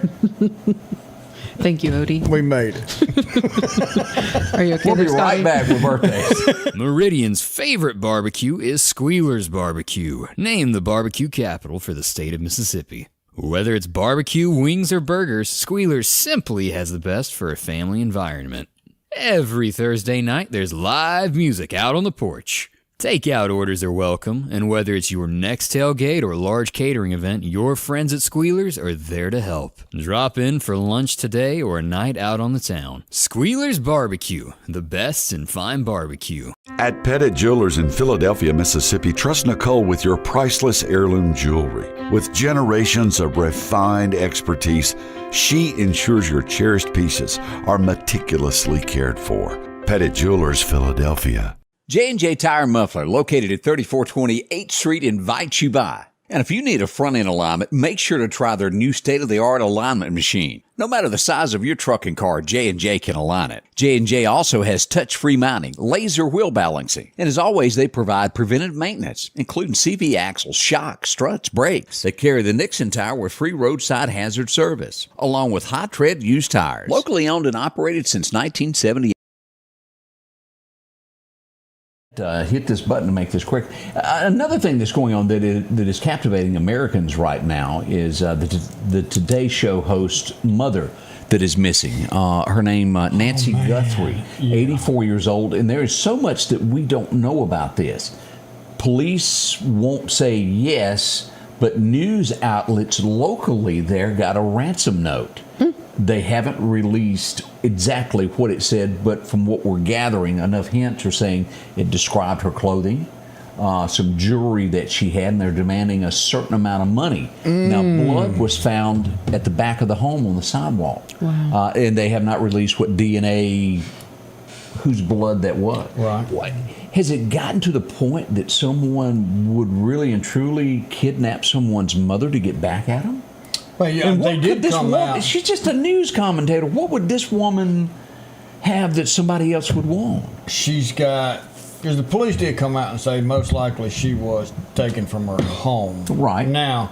[SPEAKER 7] Thank you, Odie.
[SPEAKER 3] We made it.
[SPEAKER 7] Are you okay?
[SPEAKER 2] We'll be
[SPEAKER 7] there,
[SPEAKER 2] right
[SPEAKER 7] Scotty?
[SPEAKER 2] back with birthdays.
[SPEAKER 6] Meridian's favorite barbecue is Squealer's Barbecue, named the barbecue capital for the state of Mississippi. Whether it's barbecue, wings, or burgers, Squealer's simply has the best for a family environment. Every Thursday night, there's live music out on the porch. Takeout orders are welcome, and whether it's your next tailgate or large catering event, your friends at Squealer's are there to help. Drop in for lunch today or a night out on the town. Squealer's Barbecue, the best in fine barbecue.
[SPEAKER 15] At Pettit Jewelers in Philadelphia, Mississippi, trust Nicole with your priceless heirloom jewelry. With generations of refined expertise, she ensures your cherished pieces are meticulously cared for. Pettit Jewelers, Philadelphia.
[SPEAKER 2] J&J Tire Muffler, located at 3420 8th Street, invites you by. And if you need a front-end alignment, make sure to try their new state-of-the-art alignment machine. No matter the size of your truck and car, J&J can align it. J&J also has touch-free mounting, laser wheel balancing, and as always, they provide preventive maintenance, including CV axles, shocks, struts, brakes. They carry the Nixon tire with free roadside hazard service, along with high-tread used tires. Locally owned and operated since 1978. Hit this button to make this quick. Another thing that's going on that is captivating Americans right now is the Today Show host mother that is missing. Her name, Nancy Guthrie, 84 years old, and there is so much that we don't know about this. Police won't say yes, but news outlets locally there got a ransom note. They haven't released exactly what it said, but from what we're gathering, enough hints are saying it described her clothing, some jewelry that she had, and they're demanding a certain amount of money. Now, blood was found at the back of the home on the sidewalk.
[SPEAKER 7] Wow.
[SPEAKER 2] And they have not released what DNA, whose blood that was.
[SPEAKER 3] Right.
[SPEAKER 2] Has it gotten to the point that someone would really and truly kidnap someone's mother to get back at them?
[SPEAKER 3] Well, yeah,
[SPEAKER 2] And
[SPEAKER 3] they did come out.
[SPEAKER 2] She's just a news commentator. What would this woman have that somebody else would want?
[SPEAKER 3] She's got, because the police did come out and say most likely she was taken from her home.
[SPEAKER 2] Right.
[SPEAKER 3] Now,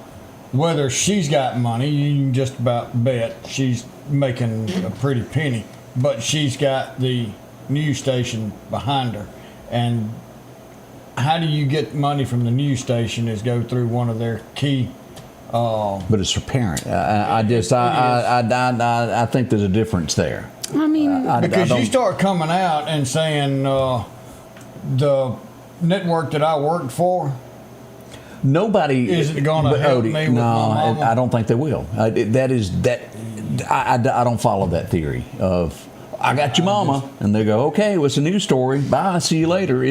[SPEAKER 3] whether she's got money, you can just about bet she's making a pretty penny. But she's got the news station behind her. And how do you get money from the news station is go through one of their key.
[SPEAKER 2] But it's her parent. I think there's a difference there.
[SPEAKER 7] I mean,
[SPEAKER 3] Because you start coming out and saying the network that I worked for,
[SPEAKER 2] nobody
[SPEAKER 3] is it going to help me with my mama?
[SPEAKER 2] I don't think they will. I don't follow that theory of I got your mama, and they go, okay, well, it's a news story. Bye, see you later.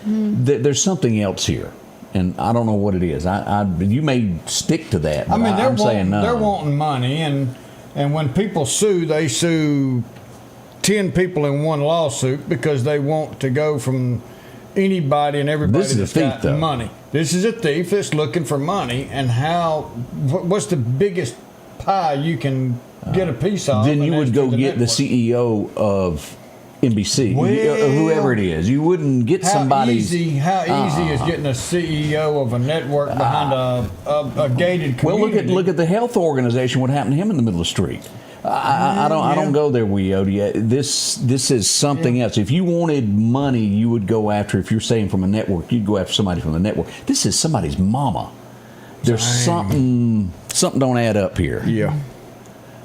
[SPEAKER 2] There's something else here. And I don't know what it is. You may stick to that.
[SPEAKER 3] I mean,
[SPEAKER 2] I'm saying no.
[SPEAKER 3] They're wanting money, and when people sue, they sue 10 people in one lawsuit because they want to go from anybody and everybody
[SPEAKER 2] This is
[SPEAKER 3] that's
[SPEAKER 2] a thief,
[SPEAKER 3] got
[SPEAKER 2] though.
[SPEAKER 3] money. This is a thief that's looking for money, and what's the biggest pie you can get a piece of?
[SPEAKER 2] Then you
[SPEAKER 3] and
[SPEAKER 2] would
[SPEAKER 3] that's
[SPEAKER 2] go
[SPEAKER 3] the
[SPEAKER 2] get the
[SPEAKER 3] network.
[SPEAKER 2] CEO of NBC,
[SPEAKER 3] Well,
[SPEAKER 2] whoever it is. You wouldn't get somebody.
[SPEAKER 3] How easy is getting a CEO of a network behind a gated community?
[SPEAKER 2] Well, look at the health organization. What happened to him in the middle of the street? I don't go there with you, Odie. This is something else. If you wanted money, you would go after. If you're saying from a network, you'd go after somebody from the network. This is somebody's mama. There's something don't add up here.
[SPEAKER 3] Yeah.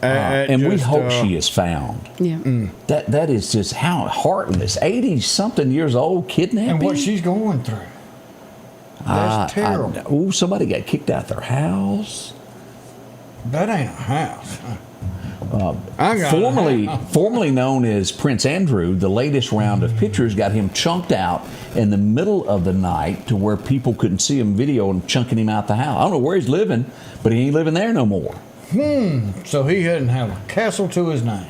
[SPEAKER 2] And we hope she is found.
[SPEAKER 7] Yeah.
[SPEAKER 2] That is just how heartless. 80-something years old, kidnapping.
[SPEAKER 3] And what she's going through. That's terrible.
[SPEAKER 2] Somebody got kicked out their house.
[SPEAKER 3] That ain't a house.
[SPEAKER 2] Formerly known as Prince Andrew, the latest round of pictures got him chunked out in the middle of the night to where people couldn't see him video and chunking him out the house. I don't know where he's living, but he ain't living there no more.
[SPEAKER 3] So he doesn't have a castle to his name.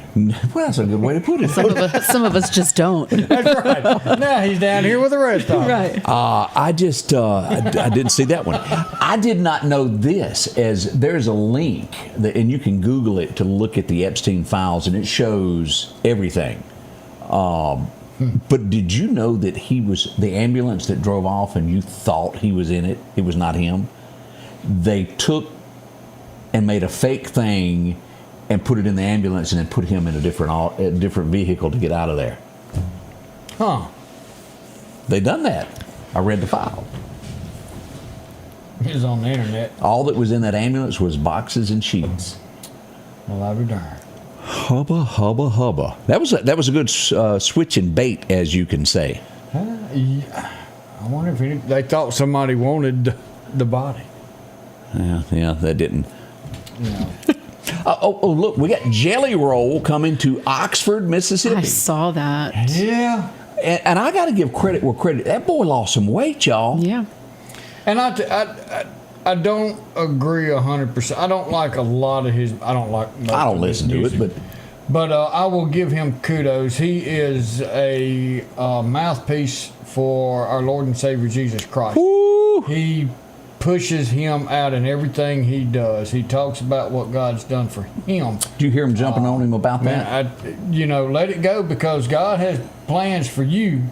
[SPEAKER 2] Well, that's a good way to put it.
[SPEAKER 7] Some of us just don't.
[SPEAKER 3] That's right. Now he's down here with the rest of them.
[SPEAKER 7] Right.
[SPEAKER 2] I didn't see that one. I did not know this, as there's a link, and you can Google it to look at the Epstein files, and it shows everything. But did you know that he was the ambulance that drove off and you thought he was in it? It was not him. They took and made a fake thing and put it in the ambulance and then put him in a different vehicle to get out of there.
[SPEAKER 3] Huh.
[SPEAKER 2] They done that. I read the file.
[SPEAKER 3] It was on the internet.
[SPEAKER 2] All that was in that ambulance was boxes and sheets.
[SPEAKER 3] Well, I'll be darned.
[SPEAKER 2] Hubba, hubba, hubba. That was a good switch and bait, as you can say.
[SPEAKER 3] I wonder if they thought somebody wanted the body.
[SPEAKER 2] Yeah, that didn't.
[SPEAKER 3] No.
[SPEAKER 2] Look, we got Jelly Roll coming to Oxford, Mississippi.
[SPEAKER 7] I saw that.
[SPEAKER 3] Yeah.
[SPEAKER 2] And I got to give credit where credit. That boy lost some weight, y'all.
[SPEAKER 7] Yeah.
[SPEAKER 3] And I don't agree 100%. I don't like a lot of his. I don't
[SPEAKER 2] listen to it,
[SPEAKER 3] but I will give him kudos. He is a mouthpiece for our Lord and Savior Jesus Christ.
[SPEAKER 2] Woo!
[SPEAKER 3] He pushes him out in everything he does. He talks about what God's done for him.
[SPEAKER 2] Do you hear him jumping on him about that?
[SPEAKER 3] Let it go, because God has plans for you,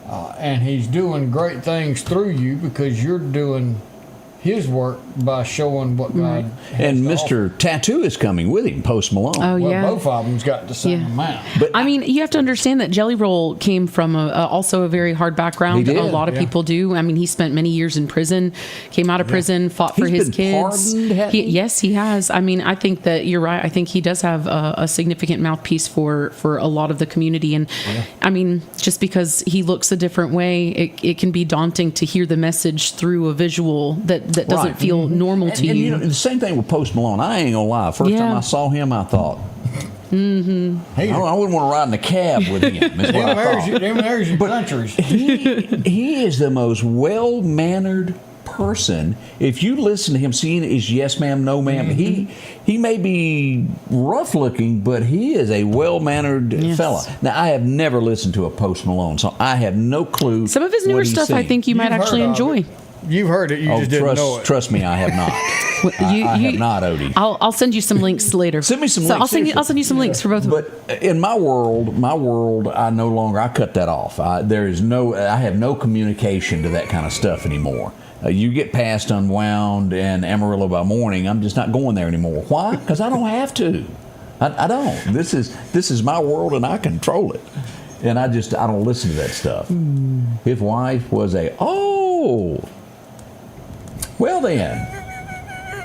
[SPEAKER 3] and He's doing great things through you because you're doing His work by showing what God has
[SPEAKER 2] and
[SPEAKER 3] to
[SPEAKER 2] Mr.
[SPEAKER 3] offer.
[SPEAKER 2] Tattoo is coming with him, Post Malone.
[SPEAKER 7] Oh, yeah.
[SPEAKER 3] Both of them's got the same amount.
[SPEAKER 2] But
[SPEAKER 7] I mean, you have to understand that Jelly Roll came from also a very hard background.
[SPEAKER 2] He did,
[SPEAKER 7] a lot of people do. I mean, he spent many years in prison, came out of prison, fought for his
[SPEAKER 2] been
[SPEAKER 7] kids.
[SPEAKER 2] pardoned, hasn't he?
[SPEAKER 7] Yes, he has. I mean, I think that you're right. I think he does have a significant mouthpiece for a lot of the community. And I mean, just because he looks a different way, it can be daunting to hear the message through a visual that doesn't feel normal to you.
[SPEAKER 2] And the same thing with Post Malone. I ain't gonna lie. First time I saw him, I thought, I wouldn't want to ride in a cab with him. Is what I thought.
[SPEAKER 3] There's your countries.
[SPEAKER 2] He is the most well-mannered person. If you listen to him, seeing is yes ma'am, no ma'am. He may be rough looking, but he is a well-mannered fella. Now, I have never listened to a Post Malone, so I have no clue.
[SPEAKER 7] Some of his newer stuff I think you might actually enjoy.
[SPEAKER 3] You've heard it, you just didn't know it.
[SPEAKER 2] Trust me, I have not. I have not, Odie.
[SPEAKER 7] I'll send you some links later.
[SPEAKER 2] Send me some links.
[SPEAKER 7] I'll send you some links for both of them.
[SPEAKER 2] But in my world, I cut that off. I have no communication to that kind of stuff anymore. You get past Unwound and Amarillo by Morning, I'm just not going there anymore. Why? Because I don't have to. I don't. This is my world and I control it. And I don't listen to that stuff. His wife was well then.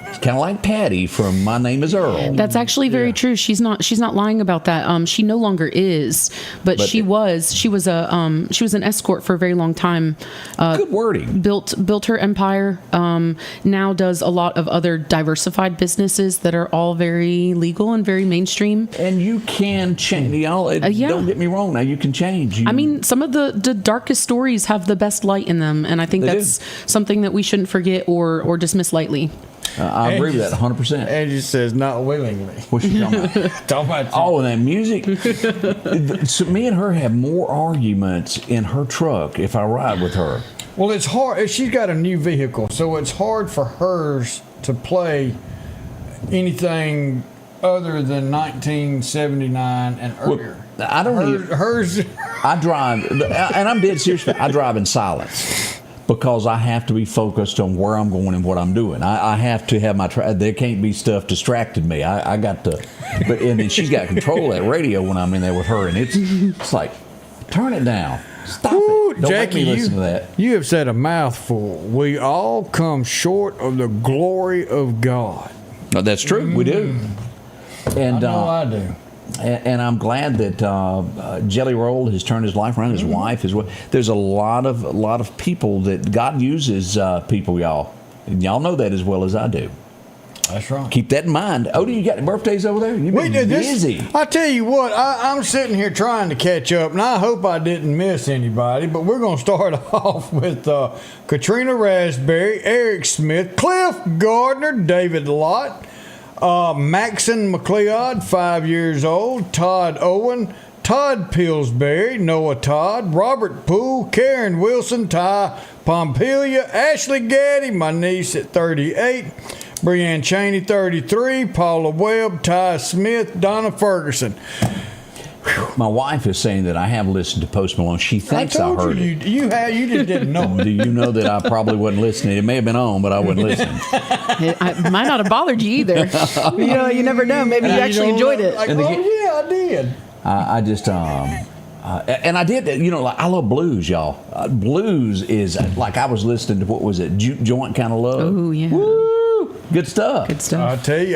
[SPEAKER 2] It's kind of like Patty from My Name Is Earl.
[SPEAKER 7] That's actually very true. She's not lying about that. She no longer is, but she was an escort for a very long time.
[SPEAKER 2] Good wording.
[SPEAKER 7] Built her empire. Now does a lot of other diversified businesses that are all very legal and very mainstream.
[SPEAKER 2] And you can change. Don't get me wrong. Now you can change.
[SPEAKER 7] I mean, some of the darkest stories have the best light in them, and I think that's something that we shouldn't forget or dismiss lightly.
[SPEAKER 2] I agree with that 100%.
[SPEAKER 3] Angie says not willingly.
[SPEAKER 2] What's she talking about?
[SPEAKER 3] Talking about
[SPEAKER 2] and that music. So me and her have more arguments in her truck if I ride with her.
[SPEAKER 3] Well, it's hard. She's got a new vehicle, so it's hard for hers to play anything other than 1979 and earlier.
[SPEAKER 2] I don't
[SPEAKER 3] hers.
[SPEAKER 2] I drive, and I'm dead serious. I drive in silence. because I have to be focused on where I'm going and what I'm doing. I have to have there can't be stuff distracting me. I got to, and then she's got control of that radio when I'm in there with her, and it's like, turn it down. Stop it. Don't
[SPEAKER 3] Jackie,
[SPEAKER 2] make me listen to that.
[SPEAKER 3] You have said a mouthful. We all come short of the glory of God.
[SPEAKER 2] No, that's true. We do. And
[SPEAKER 3] I do.
[SPEAKER 2] And I'm glad that Jelly Roll has turned his life around. His wife as well. There's a lot of people that God uses. People, y'all, and y'all know that as well as I do.
[SPEAKER 3] That's right.
[SPEAKER 2] Keep that in mind. Odie, you got birthdays over there? You've been busy.
[SPEAKER 3] I tell you what, I'm sitting here trying to catch up, and I hope I didn't miss anybody, but we're going to start off with Katrina Raspberry, Eric Smith, Cliff Gardner, David Lott, Maxon McLeod, 5 years old, Todd Owen, Todd Pillsbury, Noah Todd, Robert Poole, Karen Wilson, Ty Pompelia, Ashley Gaddy, my niece at 38, Breanne Cheney, 33, Paula Webb, Ty Smith, Donna Ferguson.
[SPEAKER 2] My wife is saying that I have listened to Post Malone. She thinks I heard it.
[SPEAKER 3] You just didn't know.
[SPEAKER 2] Do you know that I probably wasn't listening? It may have been on, but I wasn't listening.
[SPEAKER 7] It might not have bothered you either. You never know. Maybe you actually enjoyed it.
[SPEAKER 3] Like, yeah, I did.
[SPEAKER 2] I just and I did. Like, I love blues, y'all. Blues is like I was listening to, what was it? Juke Joint Kind of Love.
[SPEAKER 7] Oh yeah.
[SPEAKER 2] Woo! Good stuff.
[SPEAKER 7] Good stuff.
[SPEAKER 3] I tell you,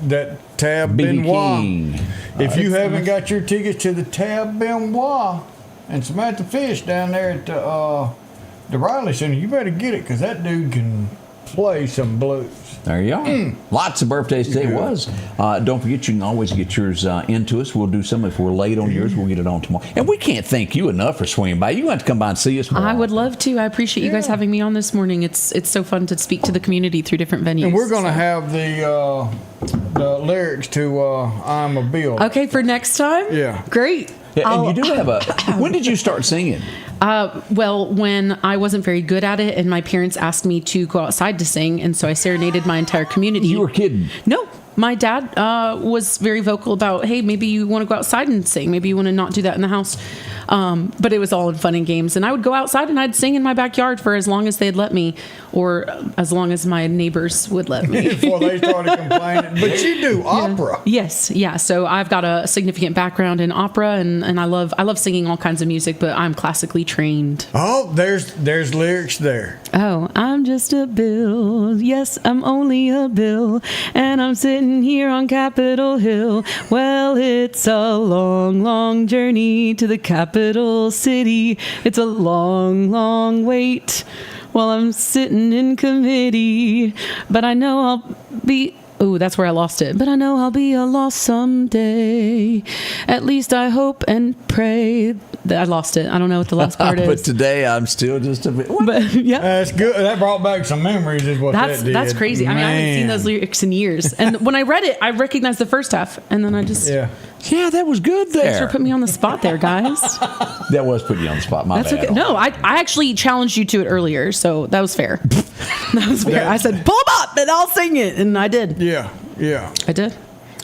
[SPEAKER 3] that Tab Benoit. If you haven't got your tickets to the Tab Benoit and Samantha Fish down there at the Riley Center, you better get it, because that dude can play some blues.
[SPEAKER 2] There you are. Lots of birthdays today. Was. Don't forget, you can always get yours into us. We'll do some. If we're late on yours, we'll get it on tomorrow. And we can't thank you enough for swinging by. You have to come by and see us more.
[SPEAKER 7] I would love to. I appreciate you guys having me on this morning. It's so fun to speak to the community through different venues.
[SPEAKER 3] And we're going to have the lyrics to I'm a Bill.
[SPEAKER 7] Okay, for next time?
[SPEAKER 3] Yeah.
[SPEAKER 7] Great.
[SPEAKER 2] Yeah, and you do have when did you start singing?
[SPEAKER 7] Well, when I wasn't very good at it, and my parents asked me to go outside to sing, and so I serenaded my entire community.
[SPEAKER 2] You were kidding?
[SPEAKER 7] No. My dad was very vocal about, hey, maybe you want to go outside and sing. Maybe you want to not do that in the house. But it was all in fun and games. And I would go outside and I'd sing in my backyard for as long as they'd let me, or as long as my neighbors would let me.
[SPEAKER 3] Before they started complaining. But you do opera.
[SPEAKER 7] Yes. Yeah. So I've got a significant background in opera, and I love singing all kinds of music, but I'm classically trained.
[SPEAKER 3] Oh, there's lyrics there.
[SPEAKER 7] Oh, I'm just a bill. Yes, I'm only a bill. And I'm sitting here on Capitol Hill. Well, it's a long, long journey to the capital city. It's a long, long wait while I'm sitting in committee. But I know I'll be... Ooh, that's where I lost it. But I know I'll be a loss someday. At least I hope and pray. I lost it. I don't know what the last part is.
[SPEAKER 2] But today I'm still just a bit.
[SPEAKER 7] But yeah,
[SPEAKER 3] that's good. That brought back some memories. Is what that did.
[SPEAKER 7] That's crazy.
[SPEAKER 3] Man.
[SPEAKER 7] I mean, I haven't seen those lyrics in years. And when I read it, I recognized the first half, and then I just
[SPEAKER 2] yeah, that was good there.
[SPEAKER 7] Thanks for putting me on the spot there, guys.
[SPEAKER 2] That was putting you on the spot. My
[SPEAKER 7] That's
[SPEAKER 2] bad.
[SPEAKER 7] okay. No, I actually challenged you to it earlier, so that was fair. That was fair. I said, pull them up and I'll sing it, and I did.
[SPEAKER 3] Yeah.
[SPEAKER 7] I did.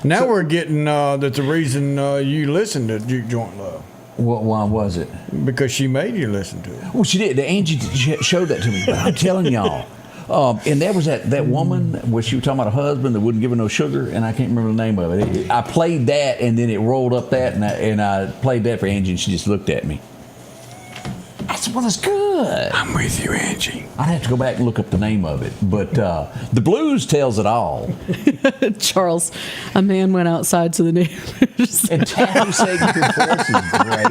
[SPEAKER 3] Now we're getting that's the reason you listened to Juke Joint Love.
[SPEAKER 2] Why was it?
[SPEAKER 3] Because she made you listen to it.
[SPEAKER 2] Well, she did. Angie showed that to me. But I'm telling y'all. And there was that woman where she was talking about a husband that wouldn't give her no sugar, and I can't remember the name of it. I played that, and then it rolled up that, and I played that for Angie, and she just looked at me. That's good.
[SPEAKER 3] I'm with you, Angie.
[SPEAKER 2] I'd have to go back and look up the name of it, but the blues tells it all.
[SPEAKER 7] Charles, a man went outside to the neighbors.
[SPEAKER 2] And Taffy said your voice is great.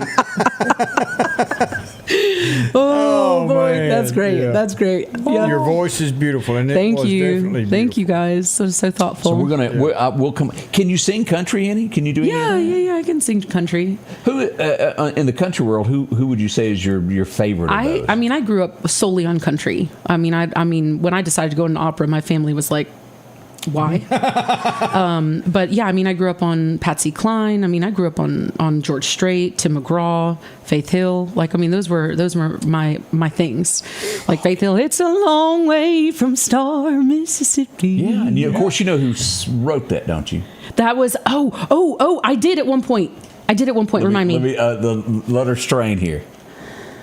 [SPEAKER 7] Oh boy,
[SPEAKER 3] man.
[SPEAKER 7] That's great.
[SPEAKER 3] Yeah.
[SPEAKER 7] That's great. Yeah.
[SPEAKER 3] Your voice is beautiful, and
[SPEAKER 7] Thank
[SPEAKER 3] it was
[SPEAKER 7] you.
[SPEAKER 3] definitely
[SPEAKER 7] Thank you guys. So thoughtful.
[SPEAKER 2] So we're gonna we'll come. Can you sing country, Annie? Can you do anything?
[SPEAKER 7] Yeah. I can sing country.
[SPEAKER 2] Who in the country world? Who would you say is your favorite? Of those?
[SPEAKER 7] I mean, I grew up solely on country. I mean, when I decided to go into opera, my family was like, why? But yeah, I mean, I grew up on Patsy Cline. I mean, I grew up on George Strait, Tim McGraw, Faith Hill. Like, I mean, those were my things. Like Faith Hill, it's a long way from Star, Mississippi.
[SPEAKER 2] Yeah, and of course you know who wrote that, don't you?
[SPEAKER 7] That was I did at one point. Remind me.
[SPEAKER 2] Let me the letter strain here.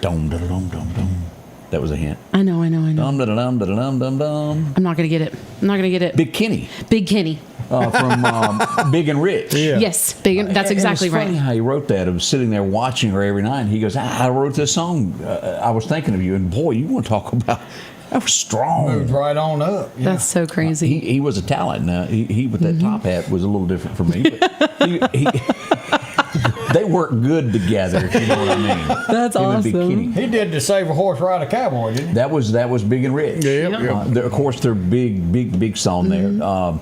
[SPEAKER 2] Dum dum dum dum dum. That was a hint.
[SPEAKER 7] I know.
[SPEAKER 2] Dum dum dum dum dum dum dum.
[SPEAKER 7] I'm not gonna get it.
[SPEAKER 2] Big Kenny.
[SPEAKER 7] Big Kenny.
[SPEAKER 2] From Big and Rich.
[SPEAKER 3] Yeah.
[SPEAKER 7] Yes, big. That's exactly
[SPEAKER 2] it's funny
[SPEAKER 7] right.
[SPEAKER 2] how he wrote that. I was sitting there watching her every night, and he goes, I wrote this song. I was thinking of you, and boy, you want to talk about that was strong.
[SPEAKER 3] Moved right on up. Yeah.
[SPEAKER 7] That's so crazy.
[SPEAKER 2] He was a talent. Now he with that top hat was a little different for me. But he they work good together, if you know what I mean.
[SPEAKER 7] That's
[SPEAKER 2] Him and Big
[SPEAKER 7] awesome.
[SPEAKER 2] Kenny.
[SPEAKER 3] He did the Save a Horse, Ride a Cowboy, didn't he?
[SPEAKER 2] That was Big and Rich. Of course, their big song there.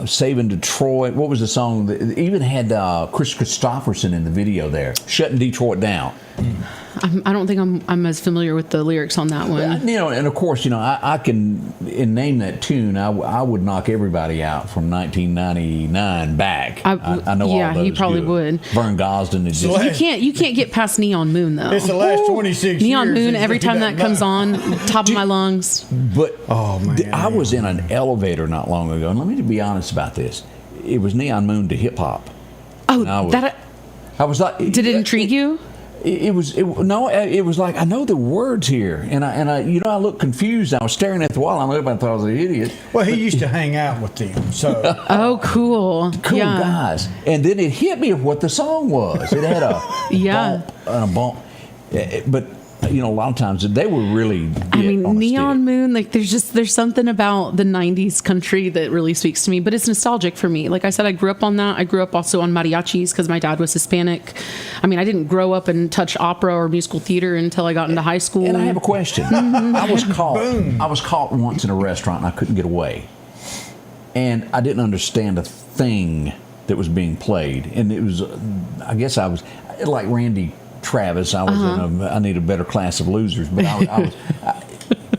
[SPEAKER 2] Saving Detroit. What was the song? That even had Chris Christopherson in the video there, shutting Detroit down.
[SPEAKER 7] I don't think I'm as familiar with the lyrics on that one.
[SPEAKER 2] You know, and of course, you know, I can name that tune. I would knock everybody out from 1999 back. I know all
[SPEAKER 7] yeah,
[SPEAKER 2] those.
[SPEAKER 7] he probably
[SPEAKER 2] good.
[SPEAKER 7] would.
[SPEAKER 2] Vern Gosdin is just.
[SPEAKER 7] You can't get past Neon Moon though.
[SPEAKER 3] It's the last 26
[SPEAKER 7] Neon
[SPEAKER 3] years.
[SPEAKER 7] Moon. Every time that comes on, top of my lungs.
[SPEAKER 2] But
[SPEAKER 3] oh man,
[SPEAKER 2] I was in an elevator not long ago, and let me be honest about this. It was Neon Moon to hip hop.
[SPEAKER 7] Oh,
[SPEAKER 2] I was like,
[SPEAKER 7] did it intrigue you?
[SPEAKER 2] It was like, I know the words here, and I I looked confused. I was staring at the wall. I looked up and thought I was an idiot.
[SPEAKER 3] Well, he used to hang out with them, so
[SPEAKER 7] oh, cool
[SPEAKER 2] guys. And then it hit me of what the song was. It had a bump and a bump, but a lot of times they were really.
[SPEAKER 7] I mean, Neon Moon. Like, there's something about the '90s country that really speaks to me. But it's nostalgic for me. Like I said, I grew up on that. I grew up also on mariachis because my dad was Hispanic. I mean, I didn't grow up and touch opera or musical theater until I got into high school.
[SPEAKER 2] And I have a question. I was caught once in a restaurant and I couldn't get away, and I didn't understand a thing that was being played. And it was, I guess I was like Randy Travis. I was I need a better class of losers, but I was.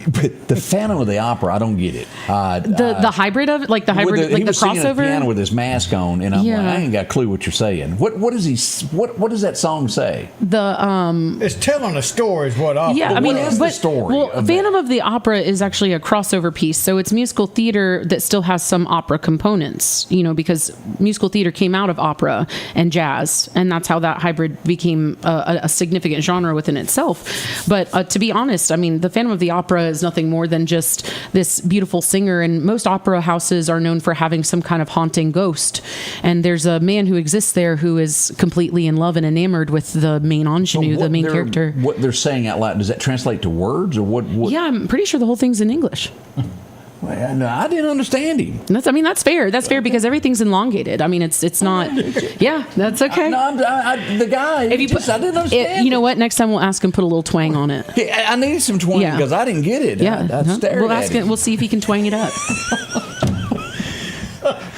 [SPEAKER 2] But the Phantom of the Opera, I don't get it.
[SPEAKER 7] The hybrid of it, like the hybrid, like
[SPEAKER 2] he
[SPEAKER 7] the
[SPEAKER 2] was singing
[SPEAKER 7] crossover.
[SPEAKER 2] The piano with his mask on, and I'm like, I ain't got a clue what you're saying. What does that song say?
[SPEAKER 3] It's telling a story, is what opera.
[SPEAKER 7] Yeah, I mean,
[SPEAKER 2] what is the story?
[SPEAKER 7] Well, Phantom of the Opera is actually a crossover piece, so it's musical theater that still has some opera components. Because musical theater came out of opera and jazz, and that's how that hybrid became a significant genre within itself. But to be honest, I mean, the Phantom of the Opera is nothing more than just this beautiful singer, and most opera houses are known for having some kind of haunting ghost, and there's a man who exists there who is completely in love and enamored with the main ingenue, the main character.
[SPEAKER 2] What they're saying out loud, does that translate to words, or what?
[SPEAKER 7] Yeah, I'm pretty sure the whole thing's in English.
[SPEAKER 2] Well, no, I didn't understand him.
[SPEAKER 7] That's fair. That's fair because everything's elongated. I mean, it's not. Yeah, that's okay.
[SPEAKER 2] The guy. I didn't understand.
[SPEAKER 7] You know what? Next time we'll ask him to put a little twang on it.
[SPEAKER 2] Yeah, I needed some twang because I didn't get it.
[SPEAKER 7] Yeah,
[SPEAKER 2] I stared
[SPEAKER 7] we'll
[SPEAKER 2] at
[SPEAKER 7] ask
[SPEAKER 2] him.
[SPEAKER 7] We'll see if he can twang it up.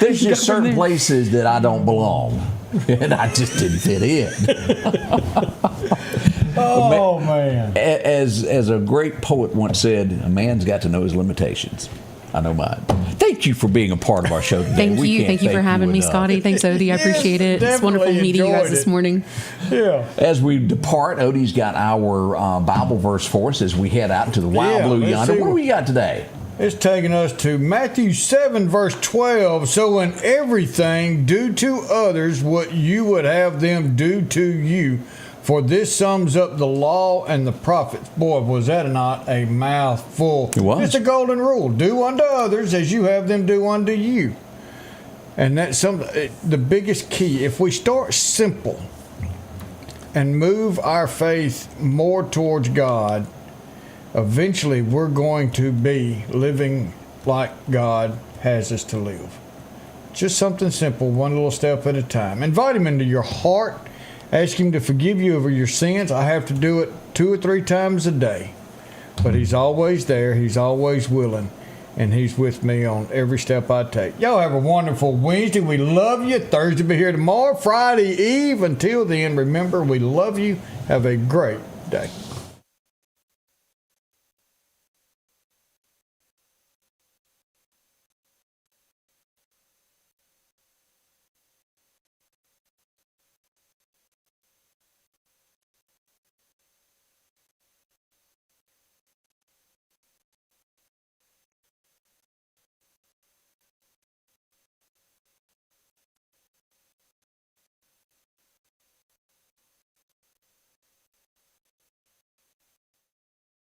[SPEAKER 2] There's just certain places that I don't belong, and I just didn't fit in.
[SPEAKER 3] Oh man!
[SPEAKER 2] As a great poet once said, a man's got to know his limitations. I know mine. Thank you for being a part of our show today.
[SPEAKER 7] Thank you for having me, Scotty. Thanks, Odie. I appreciate it. It's wonderful meeting you guys this morning.
[SPEAKER 3] Yeah.
[SPEAKER 2] As we depart, Odie's got our Bible verse for us as we head out into the wild blue yonder. What do we got today?
[SPEAKER 3] It's taking us to Matthew 7, verse 12. So in everything, do to others what you would have them do to you. For this sums up the law and the prophets. Boy, was that not a mouthful.
[SPEAKER 2] It was.
[SPEAKER 3] It's a golden rule. Do unto others as you have them do unto you. And that's the biggest key. If we start simple and move our faith more towards God, eventually we're going to be living like God has us to live. Just something simple, one little step at a time. Invite Him into your heart. Ask Him to forgive you over your sins. I have to do it 2 or 3 times a day. But He's always there. He's always willing. And He's with me on every step I take. Y'all have a wonderful Wednesday. We love you. Thursday will be here tomorrow. Friday Eve. Until then, remember, we love you. Have a great day.